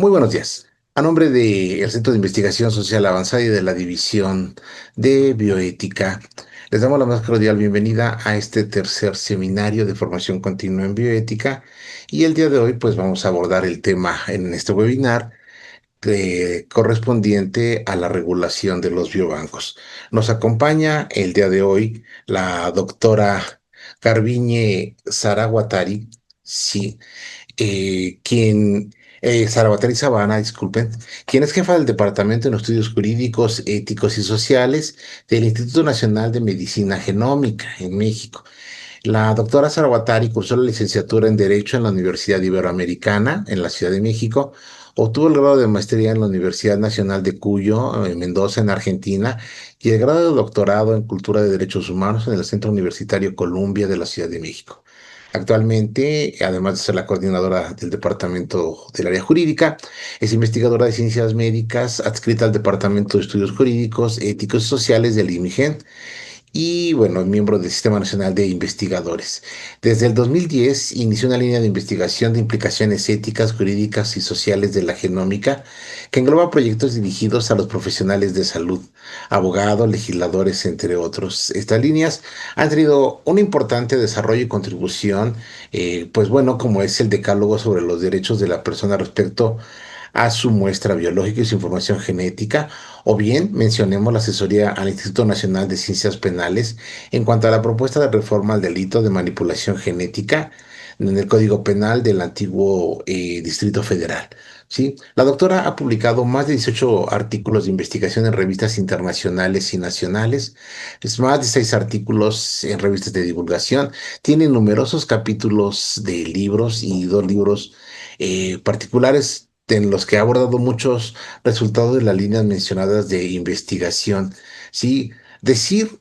Muy buenos días. A nombre del Centro de Investigación Social Avanzada y de la División de Bioética, les damos la más cordial bienvenida a este tercer seminario de formación continua en bioética. Y el día de hoy, pues vamos a abordar el tema en este webinar correspondiente a la regulación de los biobancos. Nos acompaña el día de hoy la doctora Garbiñe Zaraguatari, sí, quien, Sarabatari Sabana, disculpen, quien es jefa del Departamento en Estudios Jurídicos, Éticos y Sociales del Instituto Nacional de Medicina Genómica en México. La doctora Sarabatari cursó la licenciatura en Derecho en la Universidad Iberoamericana en la Ciudad de México. Obtuvo el grado de maestría en la Universidad Nacional de Cuyo, en Mendoza, en Argentina, y el grado de doctorado en Cultura de Derechos Humanos en el Centro Universitario Columbia de la Ciudad de México. Actualmente, además de ser la coordinadora del Departamento del Área Jurídica, es investigadora de Ciencias Médicas adscrita al Departamento de Estudios Jurídicos, Éticos y Sociales del IMIGEN y, bueno, miembro del Sistema Nacional de Investigadores. Desde el 2010 inició una línea de investigación de implicaciones éticas, jurídicas y sociales de la genómica que engloba proyectos dirigidos a los profesionales de salud, abogados, legisladores, entre otros. Estas líneas han tenido un importante desarrollo y contribución, pues bueno, como es el decálogo sobre los derechos de la persona respecto a su muestra biológica y su información genética, o bien mencionemos la asesoría al Instituto Nacional de Ciencias Penales en cuanto a la propuesta de reforma al delito de manipulación genética en el Código Penal del antiguo Distrito Federal. ¿Sí? La doctora ha publicado más de 18 artículos de investigación en revistas internacionales y nacionales, es más de 6 artículos en revistas de divulgación, tiene numerosos capítulos de libros y 2 libros particulares en los que ha abordado muchos resultados de las líneas mencionadas de investigación. Sí, decir,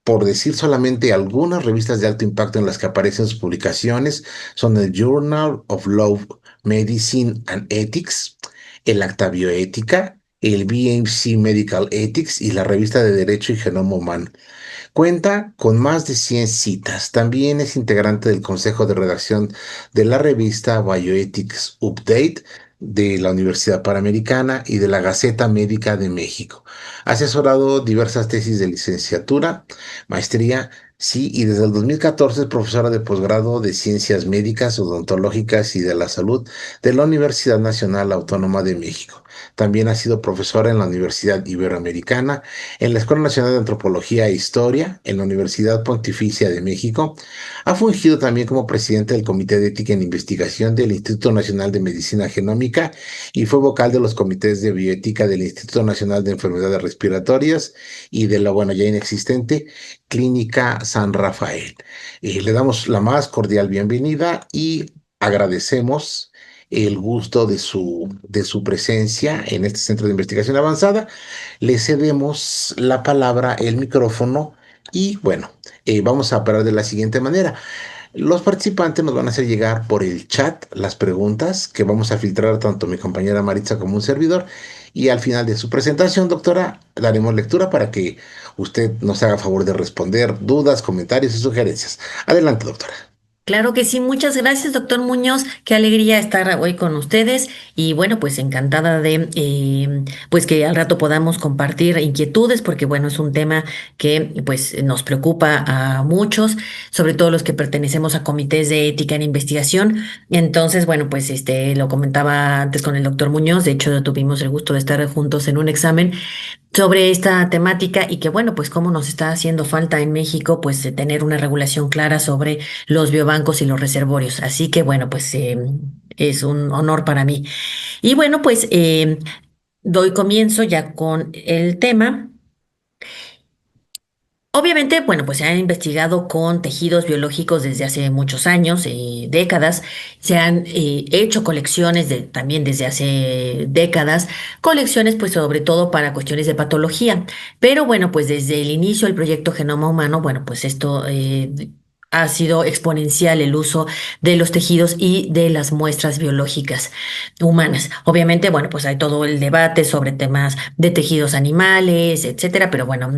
por decir solamente algunas revistas de alto impacto en las que aparecen sus publicaciones son el Journal of Law, Medicine and Ethics, el Acta Bioética, el BMC Medical Ethics y la revista de Derecho y Genoma Humano. Cuenta con más de 100 citas. También es integrante del consejo de redacción de la revista Bioethics Update de la Universidad Panamericana y de la Gaceta Médica de México. Ha asesorado diversas tesis de licenciatura, maestría, sí, y desde el 2014 es profesora de posgrado de Ciencias Médicas, Odontológicas y de la Salud de la Universidad Nacional Autónoma de México. También ha sido profesora en la Universidad Iberoamericana, en la Escuela Nacional de Antropología e Historia, en la Universidad Pontificia de México. Ha fungido también como presidente del Comité de Ética en Investigación del Instituto Nacional de Medicina Genómica y fue vocal de los comités de bioética del Instituto Nacional de Enfermedades Respiratorias y de la, bueno, ya inexistente, Clínica San Rafael. Le damos la más cordial bienvenida y agradecemos el gusto de su presencia en este Centro de Investigación Avanzada. Le cedemos la palabra, el micrófono, y bueno, vamos a parar de la siguiente manera. Los participantes nos van a hacer llegar por el chat las preguntas que vamos a filtrar tanto mi compañera Maritza como un servidor. Y al final de su presentación, doctora, daremos lectura para que usted nos haga favor de responder dudas, comentarios y sugerencias. Adelante, doctora. Claro que sí, muchas gracias, doctor Muñoz. Qué alegría estar hoy con ustedes y bueno, pues encantada de pues que al rato podamos compartir inquietudes porque bueno, es un tema que pues nos preocupa a muchos, sobre todo los que pertenecemos a comités de ética en investigación. Entonces, bueno, pues lo comentaba antes con el doctor Muñoz, de hecho tuvimos el gusto de estar juntos en un examen sobre esta temática y que bueno, pues cómo nos está haciendo falta en México, pues tener una regulación clara sobre los biobancos y los reservorios. Así que bueno, pues es un honor para mí. Y bueno, pues doy comienzo ya con el tema. Obviamente, bueno, pues se han investigado con tejidos biológicos desde hace muchos años, décadas. Se han hecho colecciones también desde hace décadas, colecciones pues sobre todo para cuestiones de patología. Pero bueno, pues desde el inicio del proyecto Genoma Humano, bueno, pues esto ha sido exponencial el uso de los tejidos y de las muestras biológicas humanas. Obviamente, bueno, pues hay todo el debate sobre temas de tejidos animales, etcétera, pero bueno,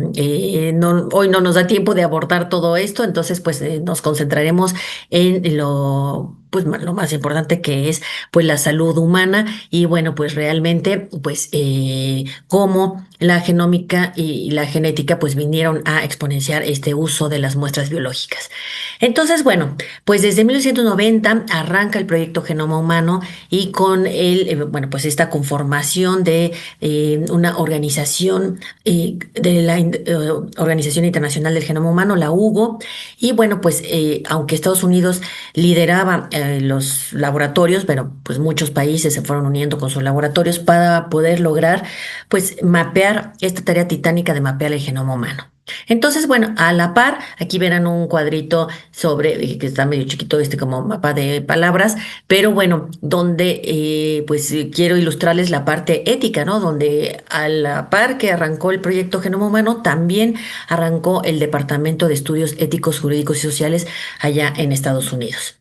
hoy no nos da tiempo de abordar todo esto, entonces pues nos concentraremos en pues lo más importante que es pues la salud humana y bueno, pues realmente pues cómo la genómica y la genética pues vinieron a exponenciar este uso de las muestras biológicas. Entonces, bueno, pues desde 1990 arranca el proyecto Genoma Humano y con bueno, pues esta conformación de una organización de la Organización Internacional del Genoma Humano, la UGO, y bueno, pues aunque Estados Unidos lideraba los laboratorios, pero pues muchos países se fueron uniendo con sus laboratorios para poder lograr pues mapear esta tarea titánica de mapear el genoma humano. Entonces, bueno, a la par, aquí verán un cuadrito sobre, que está medio chiquito, como mapa de palabras, pero bueno, donde pues quiero ilustrarles la parte ética, ¿no? Donde a la par que arrancó el proyecto Genoma Humano, también arrancó el Departamento de Estudios Éticos, Jurídicos y Sociales allá en Estados Unidos.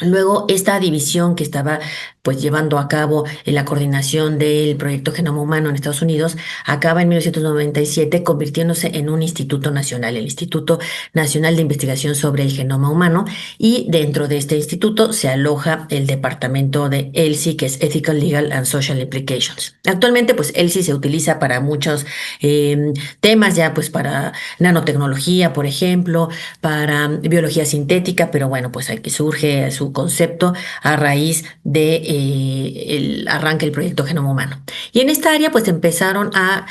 Luego, esta división que estaba pues llevando a cabo la coordinación del proyecto Genoma Humano en Estados Unidos acaba en 1997 convirtiéndose en un instituto nacional, el Instituto Nacional de Investigación sobre el Genoma Humano, y dentro de este instituto se aloja el departamento de ELSI, que es Ethical, Legal and Social Implications. Actualmente, pues ELSI se utiliza para muchos temas, ya pues para nanotecnología, por ejemplo, para biología sintética, pero bueno, pues aquí surge su concepto a raíz de el arranque del proyecto Genoma Humano. Y en esta área pues empezaron a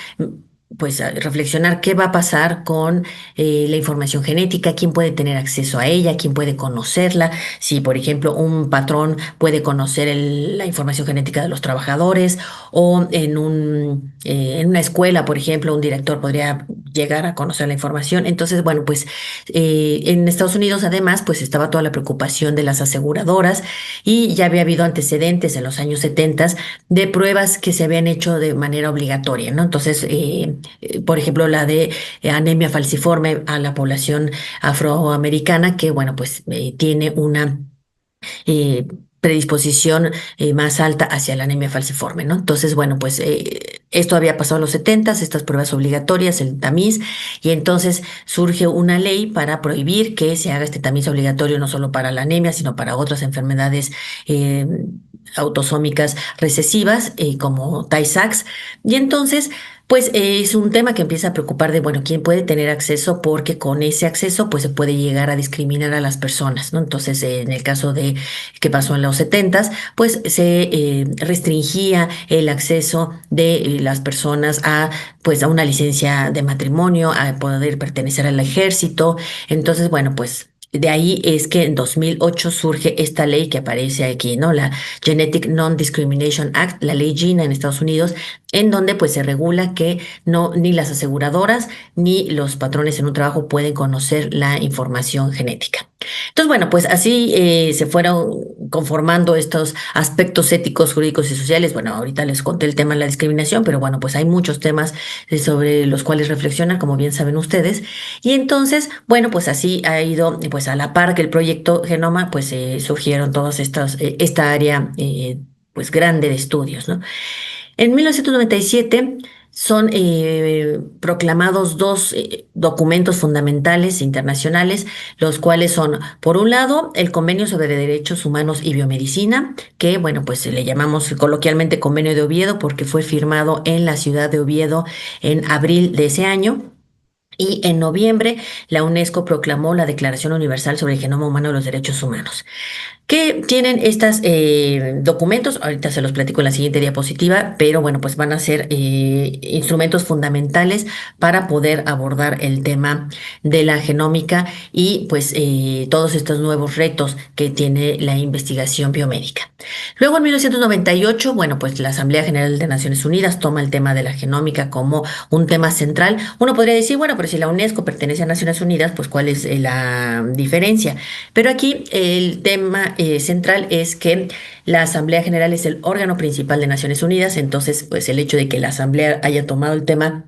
pues a reflexionar qué va a pasar con la información genética, quién puede tener acceso a ella, quién puede conocerla, si por ejemplo un patrón puede conocer la información genética de los trabajadores o en una escuela, por ejemplo, un director podría llegar a conocer la información. Entonces, bueno, pues en Estados Unidos además pues estaba toda la preocupación de las aseguradoras y ya había habido antecedentes en los años 70 de pruebas que se habían hecho de manera obligatoria, ¿no? Entonces, por ejemplo, la de anemia falciforme a la población afroamericana, que, bueno, pues tiene una eh, predisposición más alta hacia la anemia falciforme, ¿no? Entonces, bueno, pues esto había pasado en los 70, estas pruebas obligatorias, el tamiz, y entonces surge una ley para prohibir que se haga este tamiz obligatorio no solo para la anemia, sino para otras enfermedades eh, autosómicas recesivas, como Tay-Sachs. Y entonces, pues es un tema que empieza a preocupar de, bueno, quién puede tener acceso, porque con ese acceso, pues se puede llegar a discriminar a las personas, ¿no? Entonces, en el caso de que pasó en los 70, pues se restringía el acceso de las personas a, pues, a una licencia de matrimonio, a poder pertenecer al ejército. Entonces, bueno, pues de ahí es que en 2008 surge esta ley que aparece aquí, ¿no? La Genetic Non-Discrimination Act, la ley GINA en Estados Unidos, en donde pues se regula que no ni las aseguradoras ni los patrones en un trabajo pueden conocer la información genética. Entonces, bueno, pues así se fueron conformando estos aspectos éticos, jurídicos y sociales. Bueno, ahorita les conté el tema de la discriminación, pero bueno, pues hay muchos temas sobre los cuales reflexionar, como bien saben ustedes. Y entonces, bueno, pues así ha ido, pues a la par que el proyecto Genoma, pues surgieron todas estas, esta área, pues grande de estudios, ¿no? En 1997 son proclamados dos documentos fundamentales internacionales, los cuales son, por un lado, el Convenio sobre Derechos Humanos y Biomedicina, que, bueno, pues le llamamos coloquialmente Convenio de Oviedo porque fue firmado en la ciudad de Oviedo en abril de ese año. Y en noviembre, la UNESCO proclamó la Declaración Universal sobre el Genoma Humano y los Derechos Humanos. ¿Qué tienen estos documentos? Ahorita se los platico en la siguiente diapositiva, pero bueno, pues van a ser instrumentos fundamentales para poder abordar el tema de la genómica y pues todos estos nuevos retos que tiene la investigación biomédica. Luego en 1998, bueno, pues la Asamblea General de Naciones Unidas toma el tema de la genómica como un tema central. Uno podría decir, bueno, pero si la UNESCO pertenece a Naciones Unidas, pues ¿cuál es la diferencia? Pero aquí el tema central es que la Asamblea General es el órgano principal de Naciones Unidas, entonces pues el hecho de que la Asamblea haya tomado el tema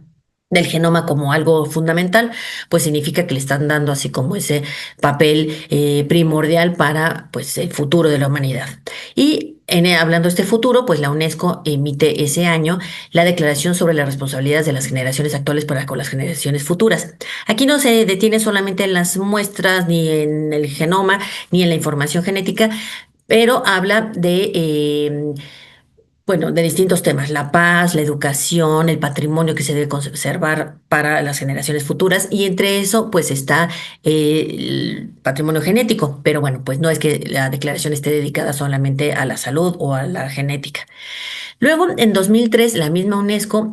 del genoma como algo fundamental, pues significa que le están dando así como ese papel primordial para pues el futuro de la humanidad. Y hablando de este futuro, pues la UNESCO emite ese año la Declaración sobre las responsabilidades de las generaciones actuales para con las generaciones futuras. Aquí no se detiene solamente en las muestras, ni en el genoma, ni en la información genética, pero habla de bueno, de distintos temas, la paz, la educación, el patrimonio que se debe conservar para las generaciones futuras, y entre eso, pues está el patrimonio genético, pero bueno, pues no es que la declaración esté dedicada solamente a la salud o a la genética. Luego, en 2003, la misma UNESCO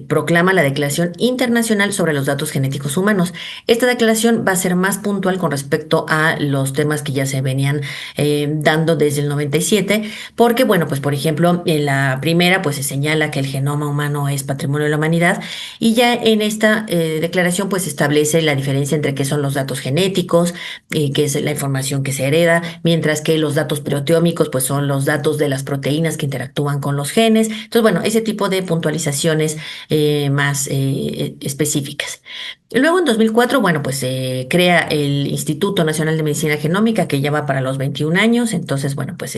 proclama la Declaración Internacional sobre los Datos Genéticos Humanos. Esta declaración va a ser más puntual con respecto a los temas que ya se venían dando desde el 97, porque, bueno, pues por ejemplo, en la primera, pues se señala que el genoma humano es patrimonio de la humanidad, y ya en esta declaración, pues se establece la diferencia entre qué son los datos genéticos, que es la información que se hereda, mientras que los datos proteómicos, pues son los datos de las proteínas que interactúan con los genes. Entonces, bueno, ese tipo de puntualizaciones más específicas. Luego, en 2004, bueno, pues se crea el Instituto Nacional de Medicina Genómica, que ya va para los 21 años. Entonces, bueno, pues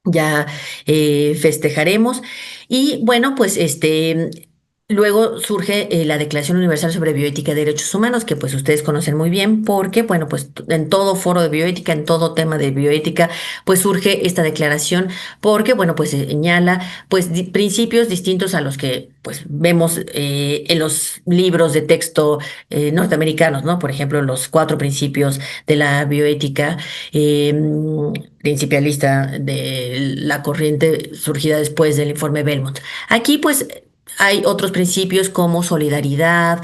ya festejaremos. Y bueno, pues luego surge la Declaración Universal sobre Bioética y Derechos Humanos, que pues ustedes conocen muy bien, porque bueno, pues en todo foro de bioética, en todo tema de bioética, pues surge esta declaración, porque bueno, pues señala pues principios distintos a los que pues vemos en los libros de texto norteamericanos, ¿no? Por ejemplo, los cuatro principios de la bioética principialista de la corriente surgida después del informe Belmont. Aquí pues hay otros principios como solidaridad,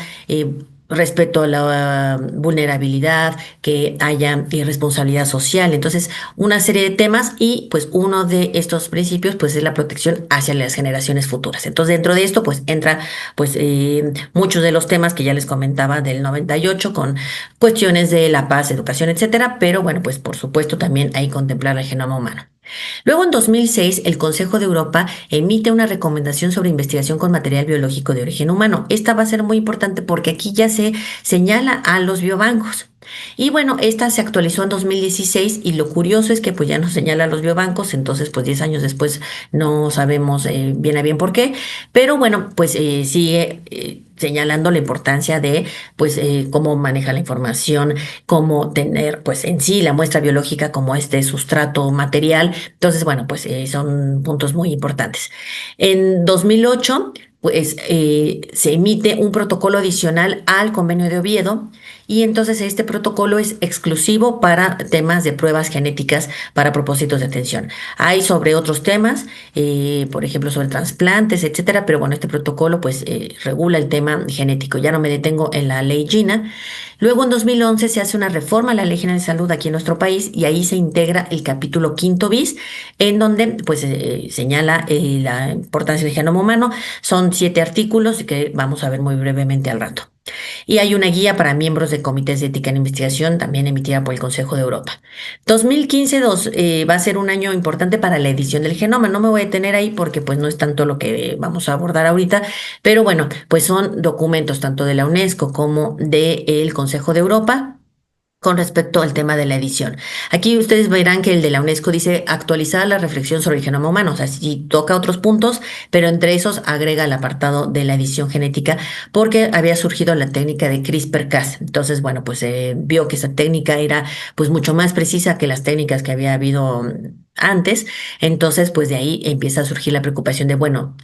respeto a la vulnerabilidad, que haya responsabilidad social. Entonces, una serie de temas, y pues uno de estos principios pues es la protección hacia las generaciones futuras. Entonces, dentro de esto pues entra pues muchos de los temas que ya les comentaba del 98 con cuestiones de la paz, educación, etcétera, pero bueno, pues por supuesto también hay que contemplar el genoma humano. Luego, en 2006, el Consejo de Europa emite una recomendación sobre investigación con material biológico de origen humano. Esta va a ser muy importante porque aquí ya se señala a los biobancos. Y bueno, esta se actualizó en 2016, y lo curioso es que pues ya no señala a los biobancos. Entonces pues 10 años después no sabemos bien a bien por qué, pero bueno, pues sigue señalando la importancia de pues cómo maneja la información, cómo tener pues en sí la muestra biológica como este sustrato material. Entonces, bueno, pues son puntos muy importantes. En 2008, pues se emite un protocolo adicional al Convenio de Oviedo, y entonces este protocolo es exclusivo para temas de pruebas genéticas para propósitos de atención. Hay sobre otros temas, por ejemplo, sobre trasplantes, etcétera, pero bueno, este protocolo pues regula el tema genético. Ya no me detengo en la ley Gina. Luego, en 2011, se hace una reforma a la Ley General de Salud aquí en nuestro país, y ahí se integra el capítulo quinto bis, en donde pues señala la importancia del genoma humano. Son 7 artículos que vamos a ver muy brevemente al rato. Y hay una guía para miembros de comités de ética en investigación, también emitida por el Consejo de Europa. 2015 va a ser un año importante para la edición del genoma. No me voy a detener ahí porque pues no es tanto lo que vamos a abordar ahorita, pero bueno, pues son documentos tanto de la UNESCO como del Consejo de Europa con respecto al tema de la edición. Aquí ustedes verán que el de la UNESCO dice actualizar la reflexión sobre el genoma humano. O sea, sí toca otros puntos, pero entre esos agrega el apartado de la edición genética, porque había surgido la técnica de CRISPR-Cas. Entonces, bueno, pues vio que esa técnica era pues mucho más precisa que las técnicas que había habido antes. Entonces, pues de ahí empieza a surgir la preocupación de, bueno,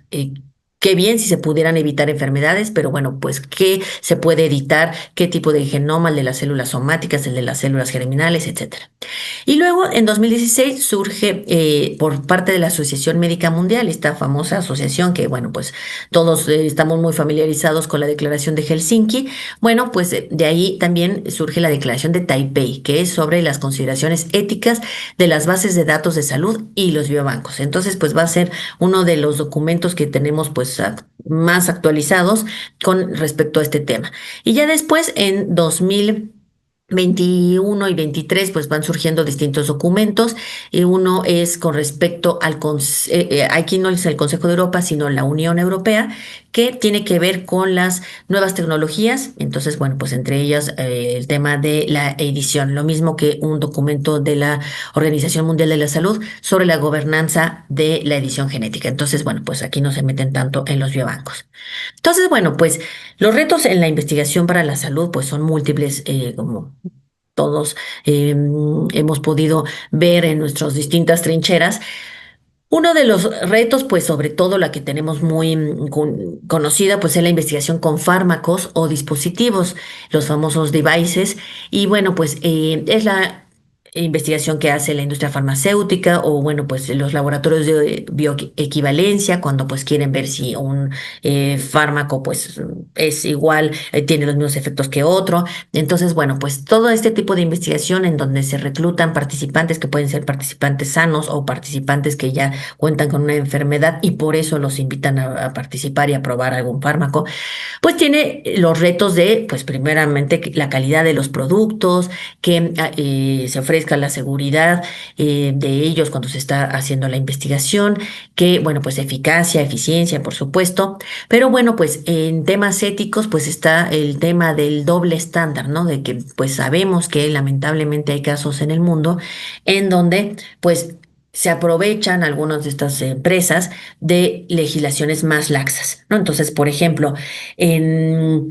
qué bien si se pudieran evitar enfermedades, pero bueno, pues qué se puede editar, qué tipo de genoma, el de las células somáticas, el de las células germinales, etcétera. Y luego, en 2016, surge por parte de la Asociación Médica Mundial, esta famosa asociación que, bueno, pues todos estamos muy familiarizados con la Declaración de Helsinki. Bueno, pues de ahí también surge la Declaración de Taipei, que es sobre las consideraciones éticas de las bases de datos de salud y los biobancos. Entonces, pues va a ser uno de los documentos que tenemos pues más actualizados con respecto a este tema. Y ya después, en 2021 y 23 pues van surgiendo distintos documentos. Uno es con respecto aquí no es el Consejo de Europa, sino la Unión Europea, que tiene que ver con las nuevas tecnologías. Entonces, bueno, pues entre ellas el tema de la edición, lo mismo que un documento de la Organización Mundial de la Salud sobre la gobernanza de la edición genética. Entonces, bueno, pues aquí no se meten tanto en los biobancos. Entonces, bueno, pues los retos en la investigación para la salud pues son múltiples, como todos hemos podido ver en nuestras distintas trincheras. Uno de los retos, pues sobre todo la que tenemos muy conocida, pues es la investigación con fármacos o dispositivos, los famosos devices. Y bueno, pues es la investigación que hace la industria farmacéutica o bueno, pues los laboratorios de bioequivalencia cuando pues quieren ver si un fármaco pues es igual, tiene los mismos efectos que otro. Entonces, bueno, pues todo este tipo de investigación en donde se reclutan participantes que pueden ser participantes sanos o participantes que ya cuentan con una enfermedad y por eso los invitan a participar y a probar algún fármaco, pues tiene los retos de, pues primeramente, la calidad de los productos, que se ofrezca la seguridad de ellos cuando se está haciendo la investigación, que, bueno, pues eficacia, eficiencia, por supuesto, pero bueno, pues en temas éticos, pues está el tema del doble estándar, ¿no? De que, pues sabemos que lamentablemente hay casos en el mundo en donde, pues, se aprovechan algunas de estas empresas de legislaciones más laxas, ¿no? Entonces, por ejemplo, en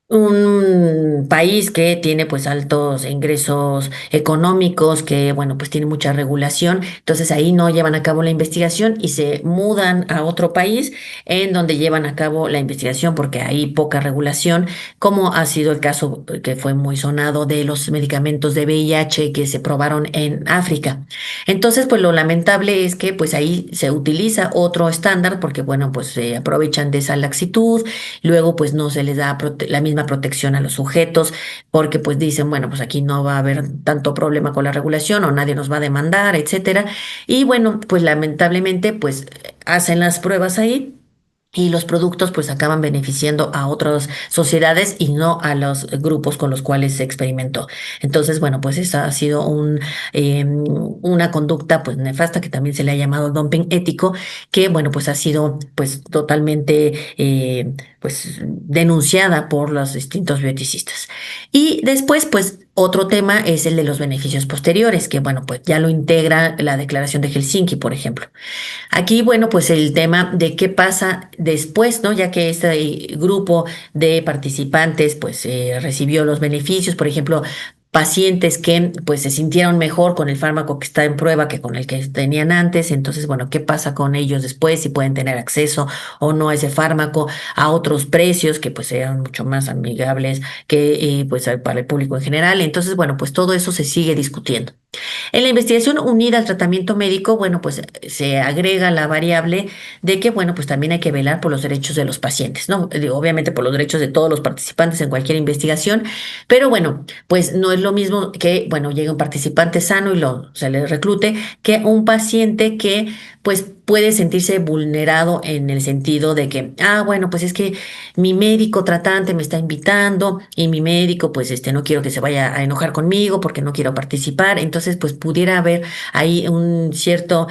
un país que tiene pues altos ingresos económicos, que bueno, pues tiene mucha regulación, entonces ahí no llevan a cabo la investigación y se mudan a otro país en donde llevan a cabo la investigación porque hay poca regulación, como ha sido el caso que fue muy sonado de los medicamentos de VIH que se probaron en África. Entonces, pues lo lamentable es que pues ahí se utiliza otro estándar porque bueno, pues se aprovechan de esa laxitud. Luego, pues no se les da la misma protección a los sujetos, porque pues dicen, bueno, pues aquí no va a haber tanto problema con la regulación o nadie nos va a demandar, etcétera. Y bueno, pues lamentablemente, pues hacen las pruebas ahí. Y los productos pues acaban beneficiando a otras sociedades y no a los grupos con los cuales se experimentó. Entonces, bueno, pues esa ha sido una conducta pues nefasta que también se le ha llamado dumping ético, que bueno, pues ha sido pues totalmente pues denunciada por los distintos bioticistas. Y después pues otro tema es el de los beneficios posteriores, que bueno, pues ya lo integra la Declaración de Helsinki, por ejemplo. Aquí, bueno, pues el tema de qué pasa después, ¿no? Ya que este grupo de participantes, pues recibió los beneficios, por ejemplo, pacientes que pues se sintieron mejor con el fármaco que está en prueba que con el que tenían antes. Entonces, bueno, ¿qué pasa con ellos después? Si pueden tener acceso o no a ese fármaco, a otros precios que pues sean mucho más amigables que pues para el público en general. Entonces, bueno, pues todo eso se sigue discutiendo. En la investigación unida al tratamiento médico, bueno, pues se agrega la variable de que, bueno, pues también hay que velar por los derechos de los pacientes, ¿no? Digo, obviamente por los derechos de todos los participantes en cualquier investigación, pero bueno, pues no es lo mismo que, bueno, llegue un participante sano y se le reclute que un paciente que, pues, puede sentirse vulnerado en el sentido de que, bueno, pues es que mi médico tratante me está invitando y mi médico, pues, no quiero que se vaya a enojar conmigo porque no quiero participar. Entonces, pues, pudiera haber ahí un cierto,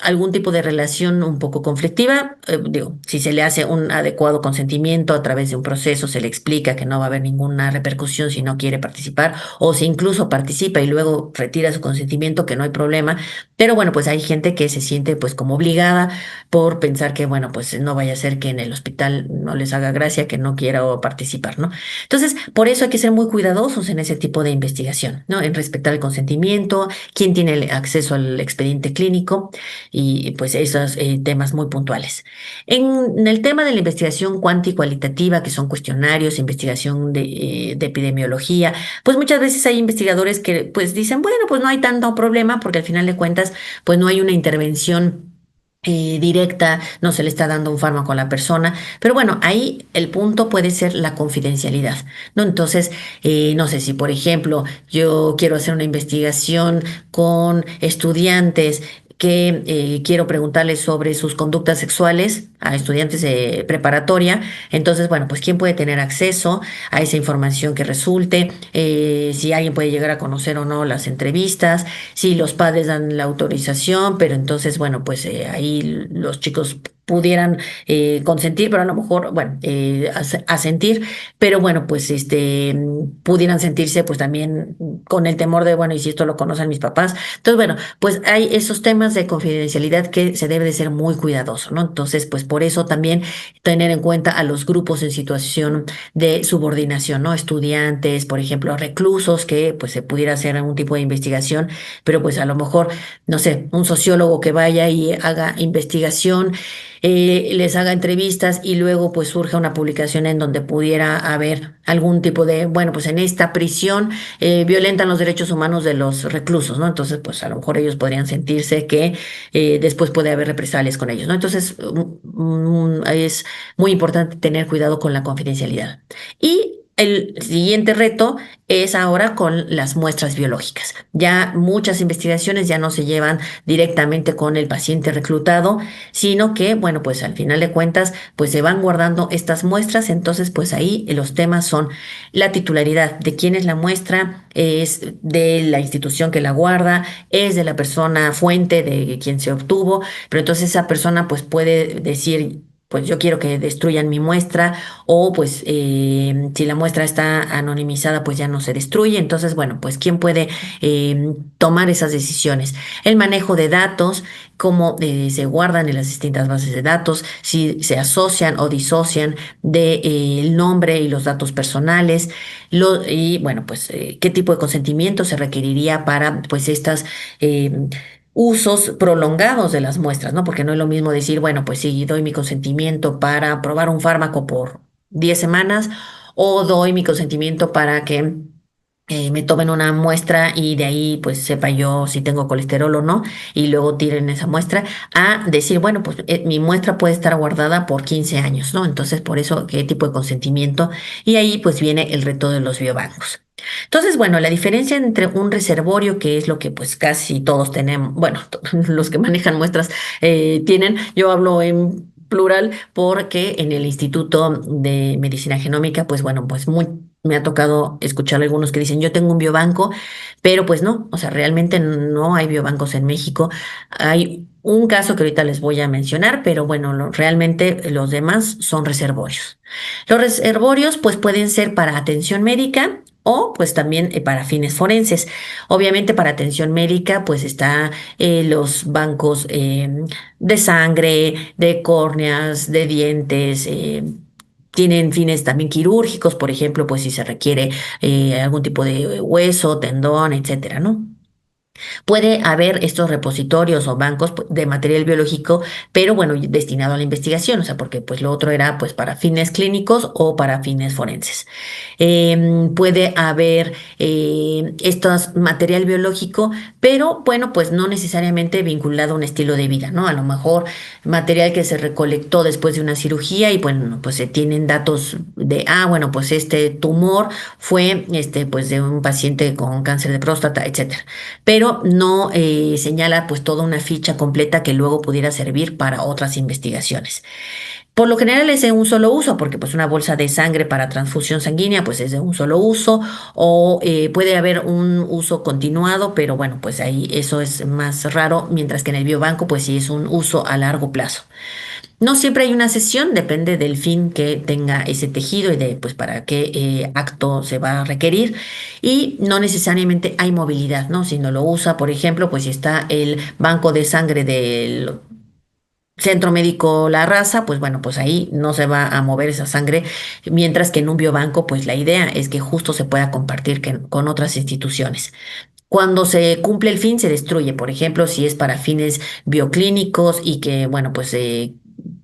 algún tipo de relación un poco conflictiva. Digo, si se le hace un adecuado consentimiento a través de un proceso, se le explica que no va a haber ninguna repercusión si no quiere participar o si incluso participa y luego retira su consentimiento, que no hay problema. Pero bueno, pues hay gente que se siente pues como obligada por pensar que, bueno, pues no vaya a ser que en el hospital no les haga gracia, que no quiera participar, ¿no? Entonces, por eso hay que ser muy cuidadosos en ese tipo de investigación, ¿no? En respetar el consentimiento, quién tiene el acceso al expediente clínico y pues esos temas muy puntuales. En el tema de la investigación cuantitativa, que son cuestionarios, investigación de epidemiología, pues muchas veces hay investigadores que pues dicen, bueno, pues no hay tanto problema porque al final de cuentas, pues no hay una intervención directa, no se le está dando un fármaco a la persona, pero bueno, ahí el punto puede ser la confidencialidad, ¿no? Entonces, no sé si, por ejemplo, yo quiero hacer una investigación con estudiantes que quiero preguntarles sobre sus conductas sexuales a estudiantes de preparatoria. Entonces, bueno, pues quién puede tener acceso a esa información que resulte, si alguien puede llegar a conocer o no las entrevistas, si los padres dan la autorización, pero entonces, bueno, pues ahí los chicos pudieran consentir, pero a lo mejor, bueno, asentir, pero bueno, pues pudieran sentirse pues también con el temor de, bueno, y si esto lo conocen mis papás. Entonces, bueno, pues hay esos temas de confidencialidad que se debe de ser muy cuidadoso, ¿no? Entonces, pues por eso también tener en cuenta a los grupos en situación de subordinación, ¿no? Estudiantes, por ejemplo, reclusos, que pues se pudiera hacer algún tipo de investigación, pero pues a lo mejor, no sé, un sociólogo que vaya y haga investigación, les haga entrevistas y luego pues surja una publicación en donde pudiera haber algún tipo de, bueno, pues en esta prisión violentan los derechos humanos de los reclusos, ¿no? Entonces, pues a lo mejor ellos podrían sentirse que después puede haber represalias con ellos, ¿no? Entonces, es muy importante tener cuidado con la confidencialidad. Y el siguiente reto es ahora con las muestras biológicas. Ya muchas investigaciones ya no se llevan directamente con el paciente reclutado, sino que, bueno, pues al final de cuentas, pues se van guardando estas muestras. Entonces, pues ahí los temas son la titularidad de quién es la muestra, es de la institución que la guarda, es de la persona fuente de quien se obtuvo, pero entonces esa persona pues puede decir, pues yo quiero que destruyan mi muestra o pues si la muestra está anonimizada pues ya no se destruye. Entonces, bueno, pues ¿quién puede tomar esas decisiones? El manejo de datos, cómo se guardan en las distintas bases de datos, si se asocian o disocian de, el nombre y los datos personales, y bueno, pues qué tipo de consentimiento se requeriría para pues estas usos prolongados de las muestras, ¿no? Porque no es lo mismo decir, bueno, pues sí, doy mi consentimiento para probar un fármaco por 10 semanas o doy mi consentimiento para que me tomen una muestra y de ahí pues sepa yo si tengo colesterol o no y luego tiren esa muestra a decir, bueno, pues mi muestra puede estar guardada por 15 años, ¿no? Entonces, por eso, ¿qué tipo de consentimiento? Y ahí pues viene el reto de los biobancos. Entonces, bueno, la diferencia entre un reservorio, que es lo que pues casi todos tenemos, bueno, los que manejan muestras tienen, yo hablo en plural porque en el Instituto de Medicina Genómica, pues bueno, pues me ha tocado escuchar algunos que dicen, yo tengo un biobanco, pero pues no, o sea, realmente no hay biobancos en México. Hay un caso que ahorita les voy a mencionar, pero bueno, realmente los demás son reservorios. Los reservorios pues pueden ser para atención médica o pues también para fines forenses. Obviamente para atención médica pues está los bancos de sangre, de córneas, de dientes. Tienen fines también quirúrgicos, por ejemplo, pues si se requiere algún tipo de hueso, tendón, etcétera, ¿no? Puede haber estos repositorios o bancos de material biológico, pero bueno, destinado a la investigación, o sea, porque pues lo otro era pues para fines clínicos o para fines forenses. Puede haber estos material biológico, pero bueno, pues no necesariamente vinculado a un estilo de vida, ¿no? A lo mejor material que se recolectó después de una cirugía y bueno, pues se tienen datos de, bueno, pues este tumor fue pues de un paciente con cáncer de próstata, etcétera, pero no señala pues toda una ficha completa que luego pudiera servir para otras investigaciones. Por lo general es de un solo uso, porque pues una bolsa de sangre para transfusión sanguínea pues es de un solo uso, o puede haber un uso continuado, pero bueno, pues ahí eso es más raro, mientras que en el biobanco pues sí es un uso a largo plazo. No siempre hay una sesión, depende del fin que tenga ese tejido y de pues para qué acto se va a requerir. Y no necesariamente hay movilidad, ¿no? Si no lo usa, por ejemplo, pues si está el banco de sangre del Centro Médico La Raza, pues bueno, pues ahí no se va a mover esa sangre, mientras que en un biobanco, pues la idea es que justo se pueda compartir con otras instituciones. Cuando se cumple el fin, se destruye. Por ejemplo, si es para fines bioclínicos y que, bueno, pues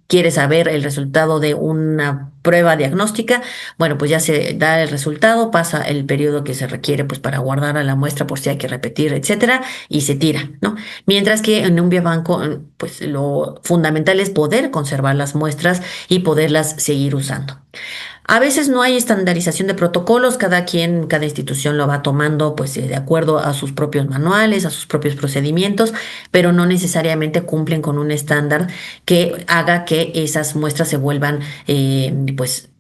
quiere saber el resultado de una prueba diagnóstica, bueno, pues ya se da el resultado, pasa el periodo que se requiere pues para guardar a la muestra por si hay que repetir, etcétera, y se tira, ¿no? Mientras que en un biobanco, pues lo fundamental es poder conservar las muestras y poderlas seguir usando. A veces no hay estandarización de protocolos, cada quien, cada institución lo va tomando pues de acuerdo a sus propios manuales, a sus propios procedimientos, pero no necesariamente cumplen con un estándar que haga que esas muestras se vuelvan pues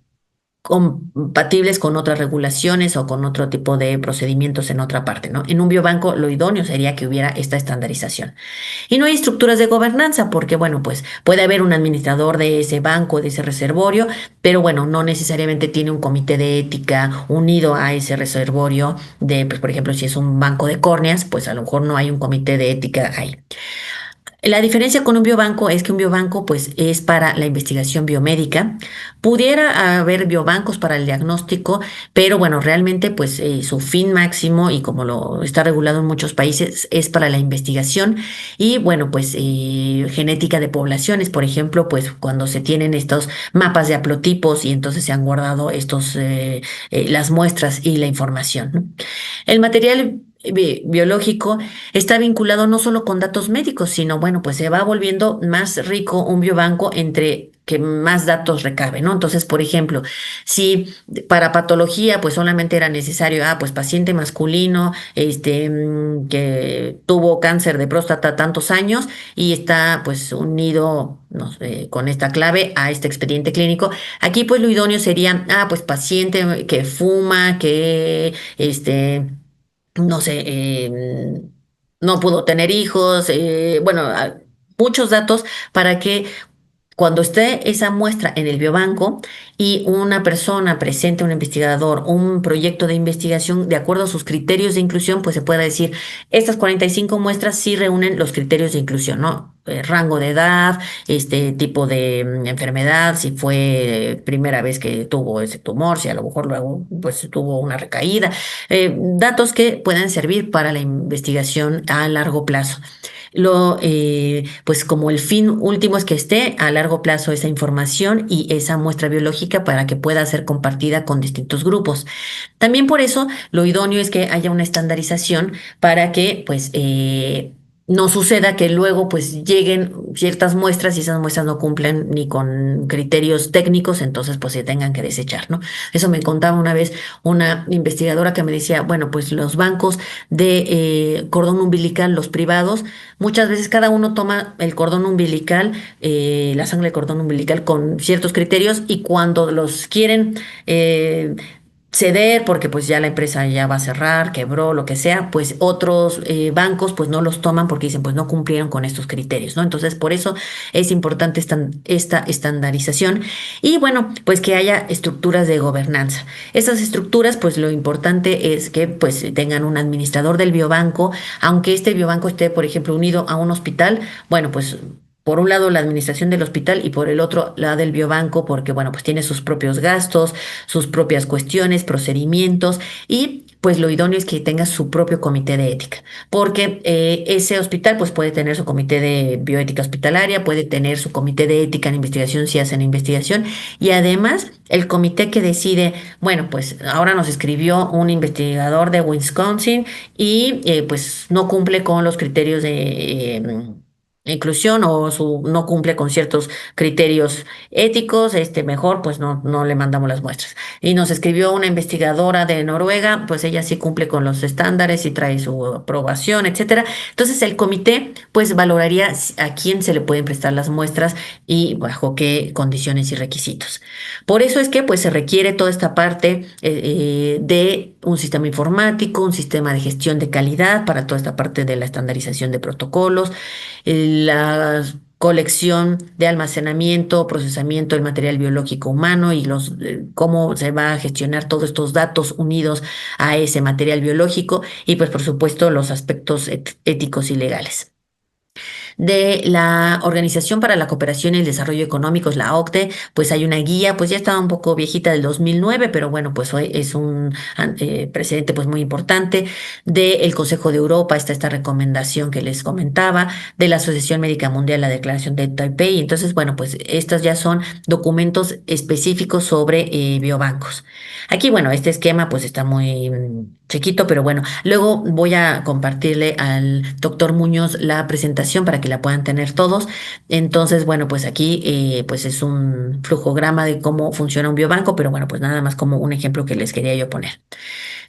compatibles con otras regulaciones o con otro tipo de procedimientos en otra parte, ¿no? En un biobanco lo idóneo sería que hubiera esta estandarización. Y no hay estructuras de gobernanza porque, bueno, pues puede haber un administrador de ese banco, de ese reservorio, pero bueno, no necesariamente tiene un comité de ética unido a ese reservorio de, pues, por ejemplo, si es un banco de córneas, pues a lo mejor no hay un comité de ética ahí. La diferencia con un biobanco es que un biobanco pues es para la investigación biomédica. Pudiera haber biobancos para el diagnóstico, pero bueno, realmente pues su fin máximo y como lo está regulado en muchos países es para la investigación y bueno, pues genética de poblaciones, por ejemplo, pues cuando se tienen estos mapas de haplotipos y entonces se han guardado las muestras y la información, ¿no? El material biológico está vinculado no solo con datos médicos, sino bueno, pues se va volviendo más rico un biobanco entre que más datos recabe, ¿no? Entonces, por ejemplo, si para patología pues solamente era necesario, pues paciente masculino, que tuvo cáncer de próstata tantos años y está pues unido, no sé, con esta clave a este expediente clínico, aquí pues lo idóneo sería, pues paciente que fuma, que no sé, no pudo tener hijos, bueno, muchos datos para que cuando esté esa muestra en el biobanco y una persona presente, un investigador, un proyecto de investigación, de acuerdo a sus criterios de inclusión, pues se pueda decir, estas 45 muestras sí reúnen los criterios de inclusión, ¿no? Rango de edad, este tipo de enfermedad, si fue primera vez que tuvo ese tumor, si a lo mejor luego pues tuvo una recaída, datos que puedan servir para la investigación a largo plazo. Pues como el fin último es que esté a largo plazo esa información y esa muestra biológica para que pueda ser compartida con distintos grupos. También por eso lo idóneo es que haya una estandarización para que pues no suceda que luego pues lleguen ciertas muestras y esas muestras no cumplen ni con criterios técnicos, entonces pues se tengan que desechar, ¿no? Eso me contaba una vez una investigadora que me decía, bueno, pues los bancos de cordón umbilical, los privados, muchas veces cada uno toma el cordón umbilical, la sangre del cordón umbilical con ciertos criterios y cuando los quieren ceder porque pues ya la empresa ya va a cerrar, quebró, lo que sea, pues otros bancos pues no los toman porque dicen pues no cumplieron con estos criterios, ¿no? Entonces por eso es importante esta estandarización y bueno, pues que haya estructuras de gobernanza. Estas estructuras pues lo importante es que pues tengan un administrador del biobanco, aunque este biobanco esté por ejemplo unido a un hospital, bueno pues por un lado la administración del hospital y por el otro la del biobanco, porque bueno, pues tiene sus propios gastos, sus propias cuestiones, procedimientos y pues lo idóneo es que tenga su propio comité de ética, porque ese hospital pues puede tener su comité de bioética hospitalaria, puede tener su comité de ética en investigación si hacen investigación y además el comité que decide, bueno, pues ahora nos escribió un investigador de Wisconsin y pues no cumple con los criterios de inclusión o no cumple con ciertos criterios éticos, mejor pues no le mandamos las muestras. Y nos escribió una investigadora de Noruega, pues ella sí cumple con los estándares y trae su aprobación, etcétera. Entonces el comité pues valoraría a quién se le pueden prestar las muestras y bajo qué condiciones y requisitos. Por eso es que pues se requiere toda esta parte de un sistema informático, un sistema de gestión de calidad para toda esta parte de la estandarización de protocolos, la colección de almacenamiento, procesamiento del material biológico humano y cómo se va a gestionar todos estos datos unidos a ese material biológico y pues por supuesto los aspectos éticos y legales de la Organización para la Cooperación y el Desarrollo Económicos, la OCDE, pues hay una guía, pues ya estaba un poco viejita del 2009, pero bueno, pues hoy es un precedente pues muy importante. Del Consejo de Europa está esta recomendación que les comentaba, de la Asociación Médica Mundial, la Declaración de Taipei. Entonces, bueno, pues estos ya son documentos específicos sobre biobancos. Aquí, bueno, este esquema pues está muy chiquito, pero bueno, luego voy a compartirle al doctor Muñoz la presentación para que la puedan tener todos. Entonces, bueno, pues aquí pues es un flujograma de cómo funciona un biobanco, pero bueno, pues nada más como un ejemplo que les quería yo poner.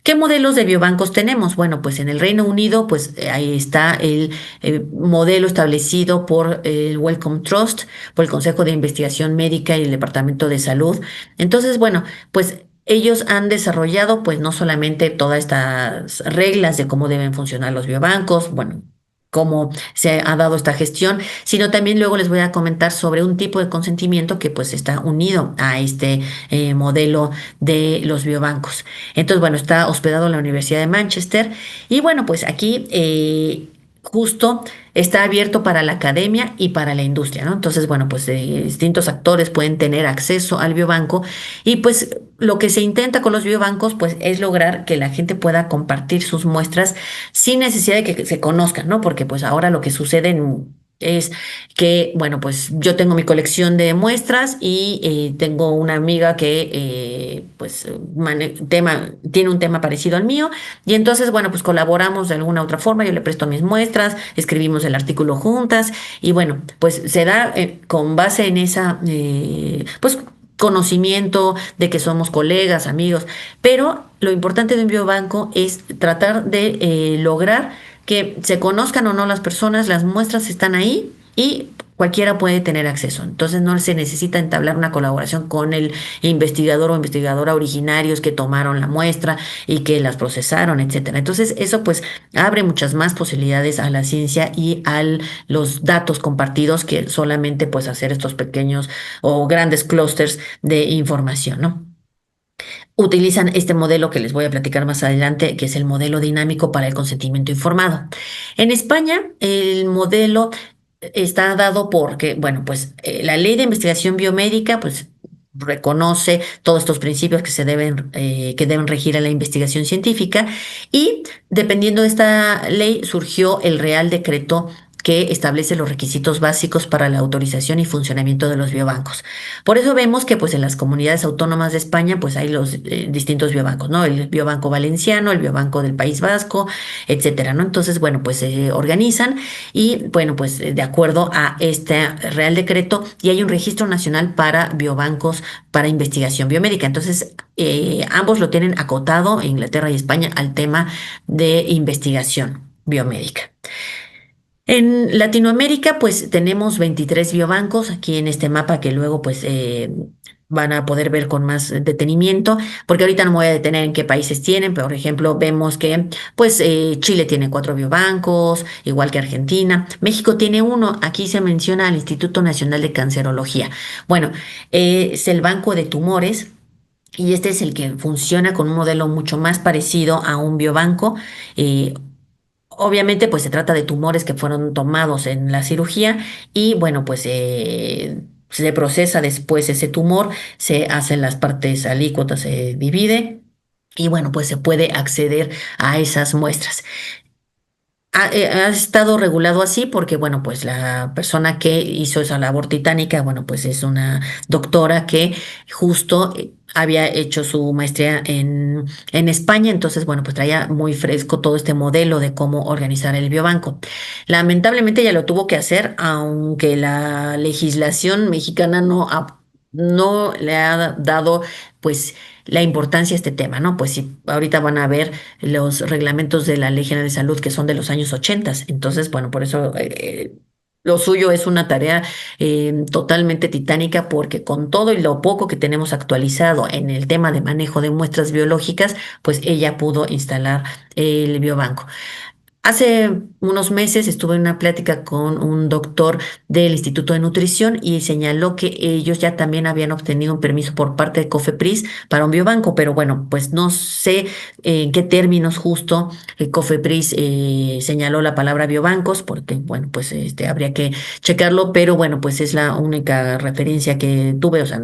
¿Qué modelos de biobancos tenemos? Bueno, pues en el Reino Unido, pues ahí está el modelo establecido por el Wellcome Trust, por el Consejo de Investigación Médica y el Departamento de Salud. Entonces, bueno, pues ellos han desarrollado, pues no solamente todas estas reglas de cómo deben funcionar los biobancos, bueno, cómo se ha dado esta gestión, sino también luego les voy a comentar sobre un tipo de consentimiento que pues está unido a este modelo de los biobancos. Entonces, bueno, está hospedado en la Universidad de Manchester y bueno, pues aquí justo está abierto para la academia y para la industria, ¿no? Entonces, bueno, pues distintos actores pueden tener acceso al biobanco y pues lo que se intenta con los biobancos pues es lograr que la gente pueda compartir sus muestras sin necesidad de que se conozcan, ¿no? Porque pues ahora lo que sucede es que, bueno, pues yo tengo mi colección de muestras y tengo una amiga que pues tiene un tema parecido al mío y entonces, bueno, pues colaboramos de alguna otra forma, yo le presto mis muestras, escribimos el artículo juntas y bueno, pues se da con base en esa, pues conocimiento de que somos colegas, amigos, pero lo importante de un biobanco es tratar de lograr que se conozcan o no las personas, las muestras están ahí y cualquiera puede tener acceso. Entonces no se necesita entablar una colaboración con el investigador o investigadora originarios que tomaron la muestra y que las procesaron, etcétera. Entonces eso pues abre muchas más posibilidades a la ciencia y a los datos compartidos que solamente pues hacer estos pequeños o grandes clústeres de información, ¿no? Utilizan este modelo que les voy a platicar más adelante, que es el modelo dinámico para el consentimiento informado. En España, el modelo está dado porque, bueno, pues la ley de investigación biomédica, pues reconoce todos estos principios que deben regir a la investigación científica y dependiendo de esta ley surgió el Real Decreto que establece los requisitos básicos para la autorización y funcionamiento de los biobancos. Por eso vemos que pues en las comunidades autónomas de España pues hay los distintos biobancos, ¿no? El biobanco valenciano, el biobanco del País Vasco, etcétera, ¿no? Entonces, bueno, pues se organizan y bueno, pues de acuerdo a este Real Decreto y hay un registro nacional para biobancos para investigación biomédica. Entonces, ambos lo tienen acotado, Inglaterra y España, al tema de investigación biomédica. En Latinoamérica, pues tenemos 23 biobancos aquí en este mapa que luego pues van a poder ver con más detenimiento, porque ahorita no me voy a detener en qué países tienen. Por ejemplo, vemos que pues Chile tiene 4 biobancos, igual que Argentina. México tiene uno, aquí se menciona al Instituto Nacional de Cancerología. Bueno, es el banco de tumores. Y este es el que funciona con un modelo mucho más parecido a un biobanco. eh, Obviamente, pues se trata de tumores que fueron tomados en la cirugía y bueno, pues se procesa después ese tumor, se hacen las partes alícuotas, se divide y bueno, pues se puede acceder a esas muestras. Ha estado regulado así porque, bueno, pues la persona que hizo esa labor titánica, bueno, pues es una doctora que justo había hecho su maestría en España, entonces, bueno, pues traía muy fresco todo este modelo de cómo organizar el biobanco. Lamentablemente ya lo tuvo que hacer, aunque la legislación mexicana no le ha dado, pues, la importancia a este tema, ¿no? Pues si ahorita van a ver los reglamentos de la Ley General de Salud que son de los años 80. Entonces, bueno, por eso lo suyo es una tarea totalmente titánica porque con todo y lo poco que tenemos actualizado en el tema de manejo de muestras biológicas, pues ella pudo instalar el biobanco. Hace unos meses estuve en una plática con un doctor del Instituto de Nutrición y señaló que ellos ya también habían obtenido un permiso por parte de COFEPRIS para un biobanco, pero bueno, pues no sé en qué términos justo COFEPRIS señaló la palabra biobancos, porque bueno, pues habría que checarlo, pero bueno, pues es la única referencia que tuve, o sea,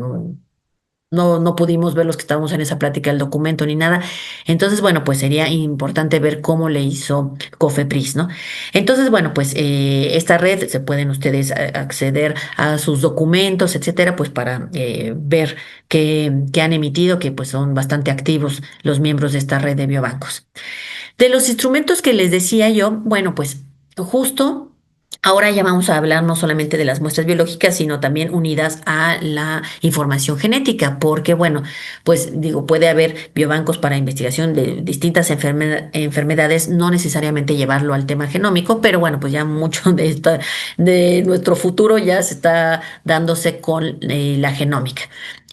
no pudimos ver los que estábamos en esa plática el documento ni nada. Entonces, bueno, pues sería importante ver cómo le hizo Cofepris, ¿no? Entonces, bueno, pues esta red se pueden ustedes acceder a sus documentos, etcétera, pues para ver qué han emitido, que pues son bastante activos los miembros de esta red de biobancos. De los instrumentos que les decía yo, bueno, pues justo. Ahora ya vamos a hablar no solamente de las muestras biológicas, sino también unidas a la información genética, porque bueno, pues digo, puede haber biobancos para investigación de distintas enfermedades, no necesariamente llevarlo al tema genómico, pero bueno, pues ya mucho de nuestro futuro ya se está dándose con la genómica.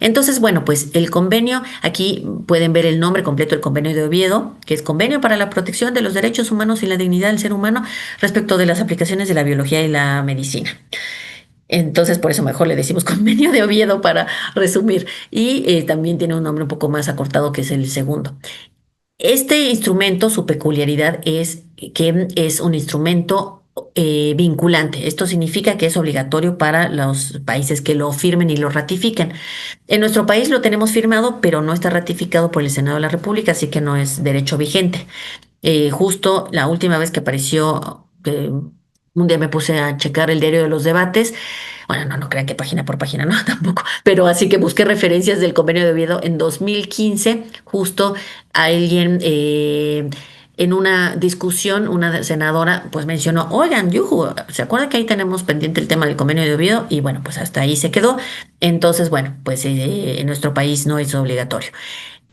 Entonces, bueno, pues el convenio, aquí pueden ver el nombre completo del convenio de Oviedo, que es Convenio para la Protección de los Derechos Humanos y la Dignidad del Ser Humano respecto de las aplicaciones de la biología y la medicina. Entonces, por eso mejor le decimos Convenio de Oviedo para resumir. Y también tiene un nombre un poco más acortado que es el segundo. Este instrumento, su peculiaridad es que es un instrumento vinculante. Esto significa que es obligatorio para los países que lo firmen y lo ratifiquen. En nuestro país lo tenemos firmado, pero no está ratificado por el Senado de la República, así que no es derecho vigente. Justo la última vez que apareció, un día me puse a checar el diario de los debates. Bueno, no, no crean que página por página, no, tampoco. Pero así que busqué referencias del convenio de Oviedo en 2015, justo a alguien en una discusión, una senadora pues mencionó, oigan, yuju, ¿se acuerdan que ahí tenemos pendiente el tema del convenio de Oviedo? Y bueno, pues hasta ahí se quedó. Entonces, bueno, pues en nuestro país no es obligatorio.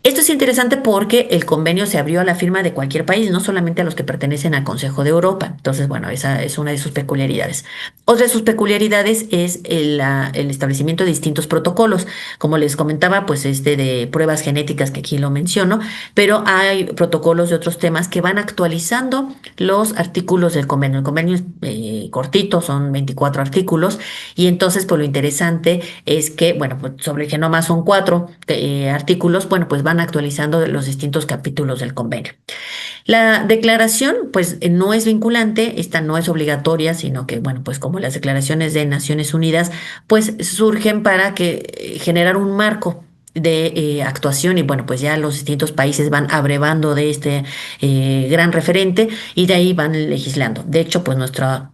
Esto es interesante porque el convenio se abrió a la firma de cualquier país, no solamente a los que pertenecen al Consejo de Europa. Entonces, bueno, esa es una de sus peculiaridades. Otra de sus peculiaridades es el establecimiento de distintos protocolos. Como les comentaba, pues este de pruebas genéticas que aquí lo menciono, pero hay protocolos de otros temas que van actualizando los artículos del convenio. El convenio es cortito, son 24 artículos, y entonces, pues lo interesante es que, bueno, pues sobre el genoma son cuatro artículos, bueno, pues van actualizando los distintos capítulos del convenio. La declaración, pues no es vinculante, esta no es obligatoria, sino que, bueno, pues como las declaraciones de Naciones Unidas, pues surgen para generar un marco de actuación y bueno, pues ya los distintos países van abrevando de este gran referente y de ahí van legislando. De hecho, pues nuestra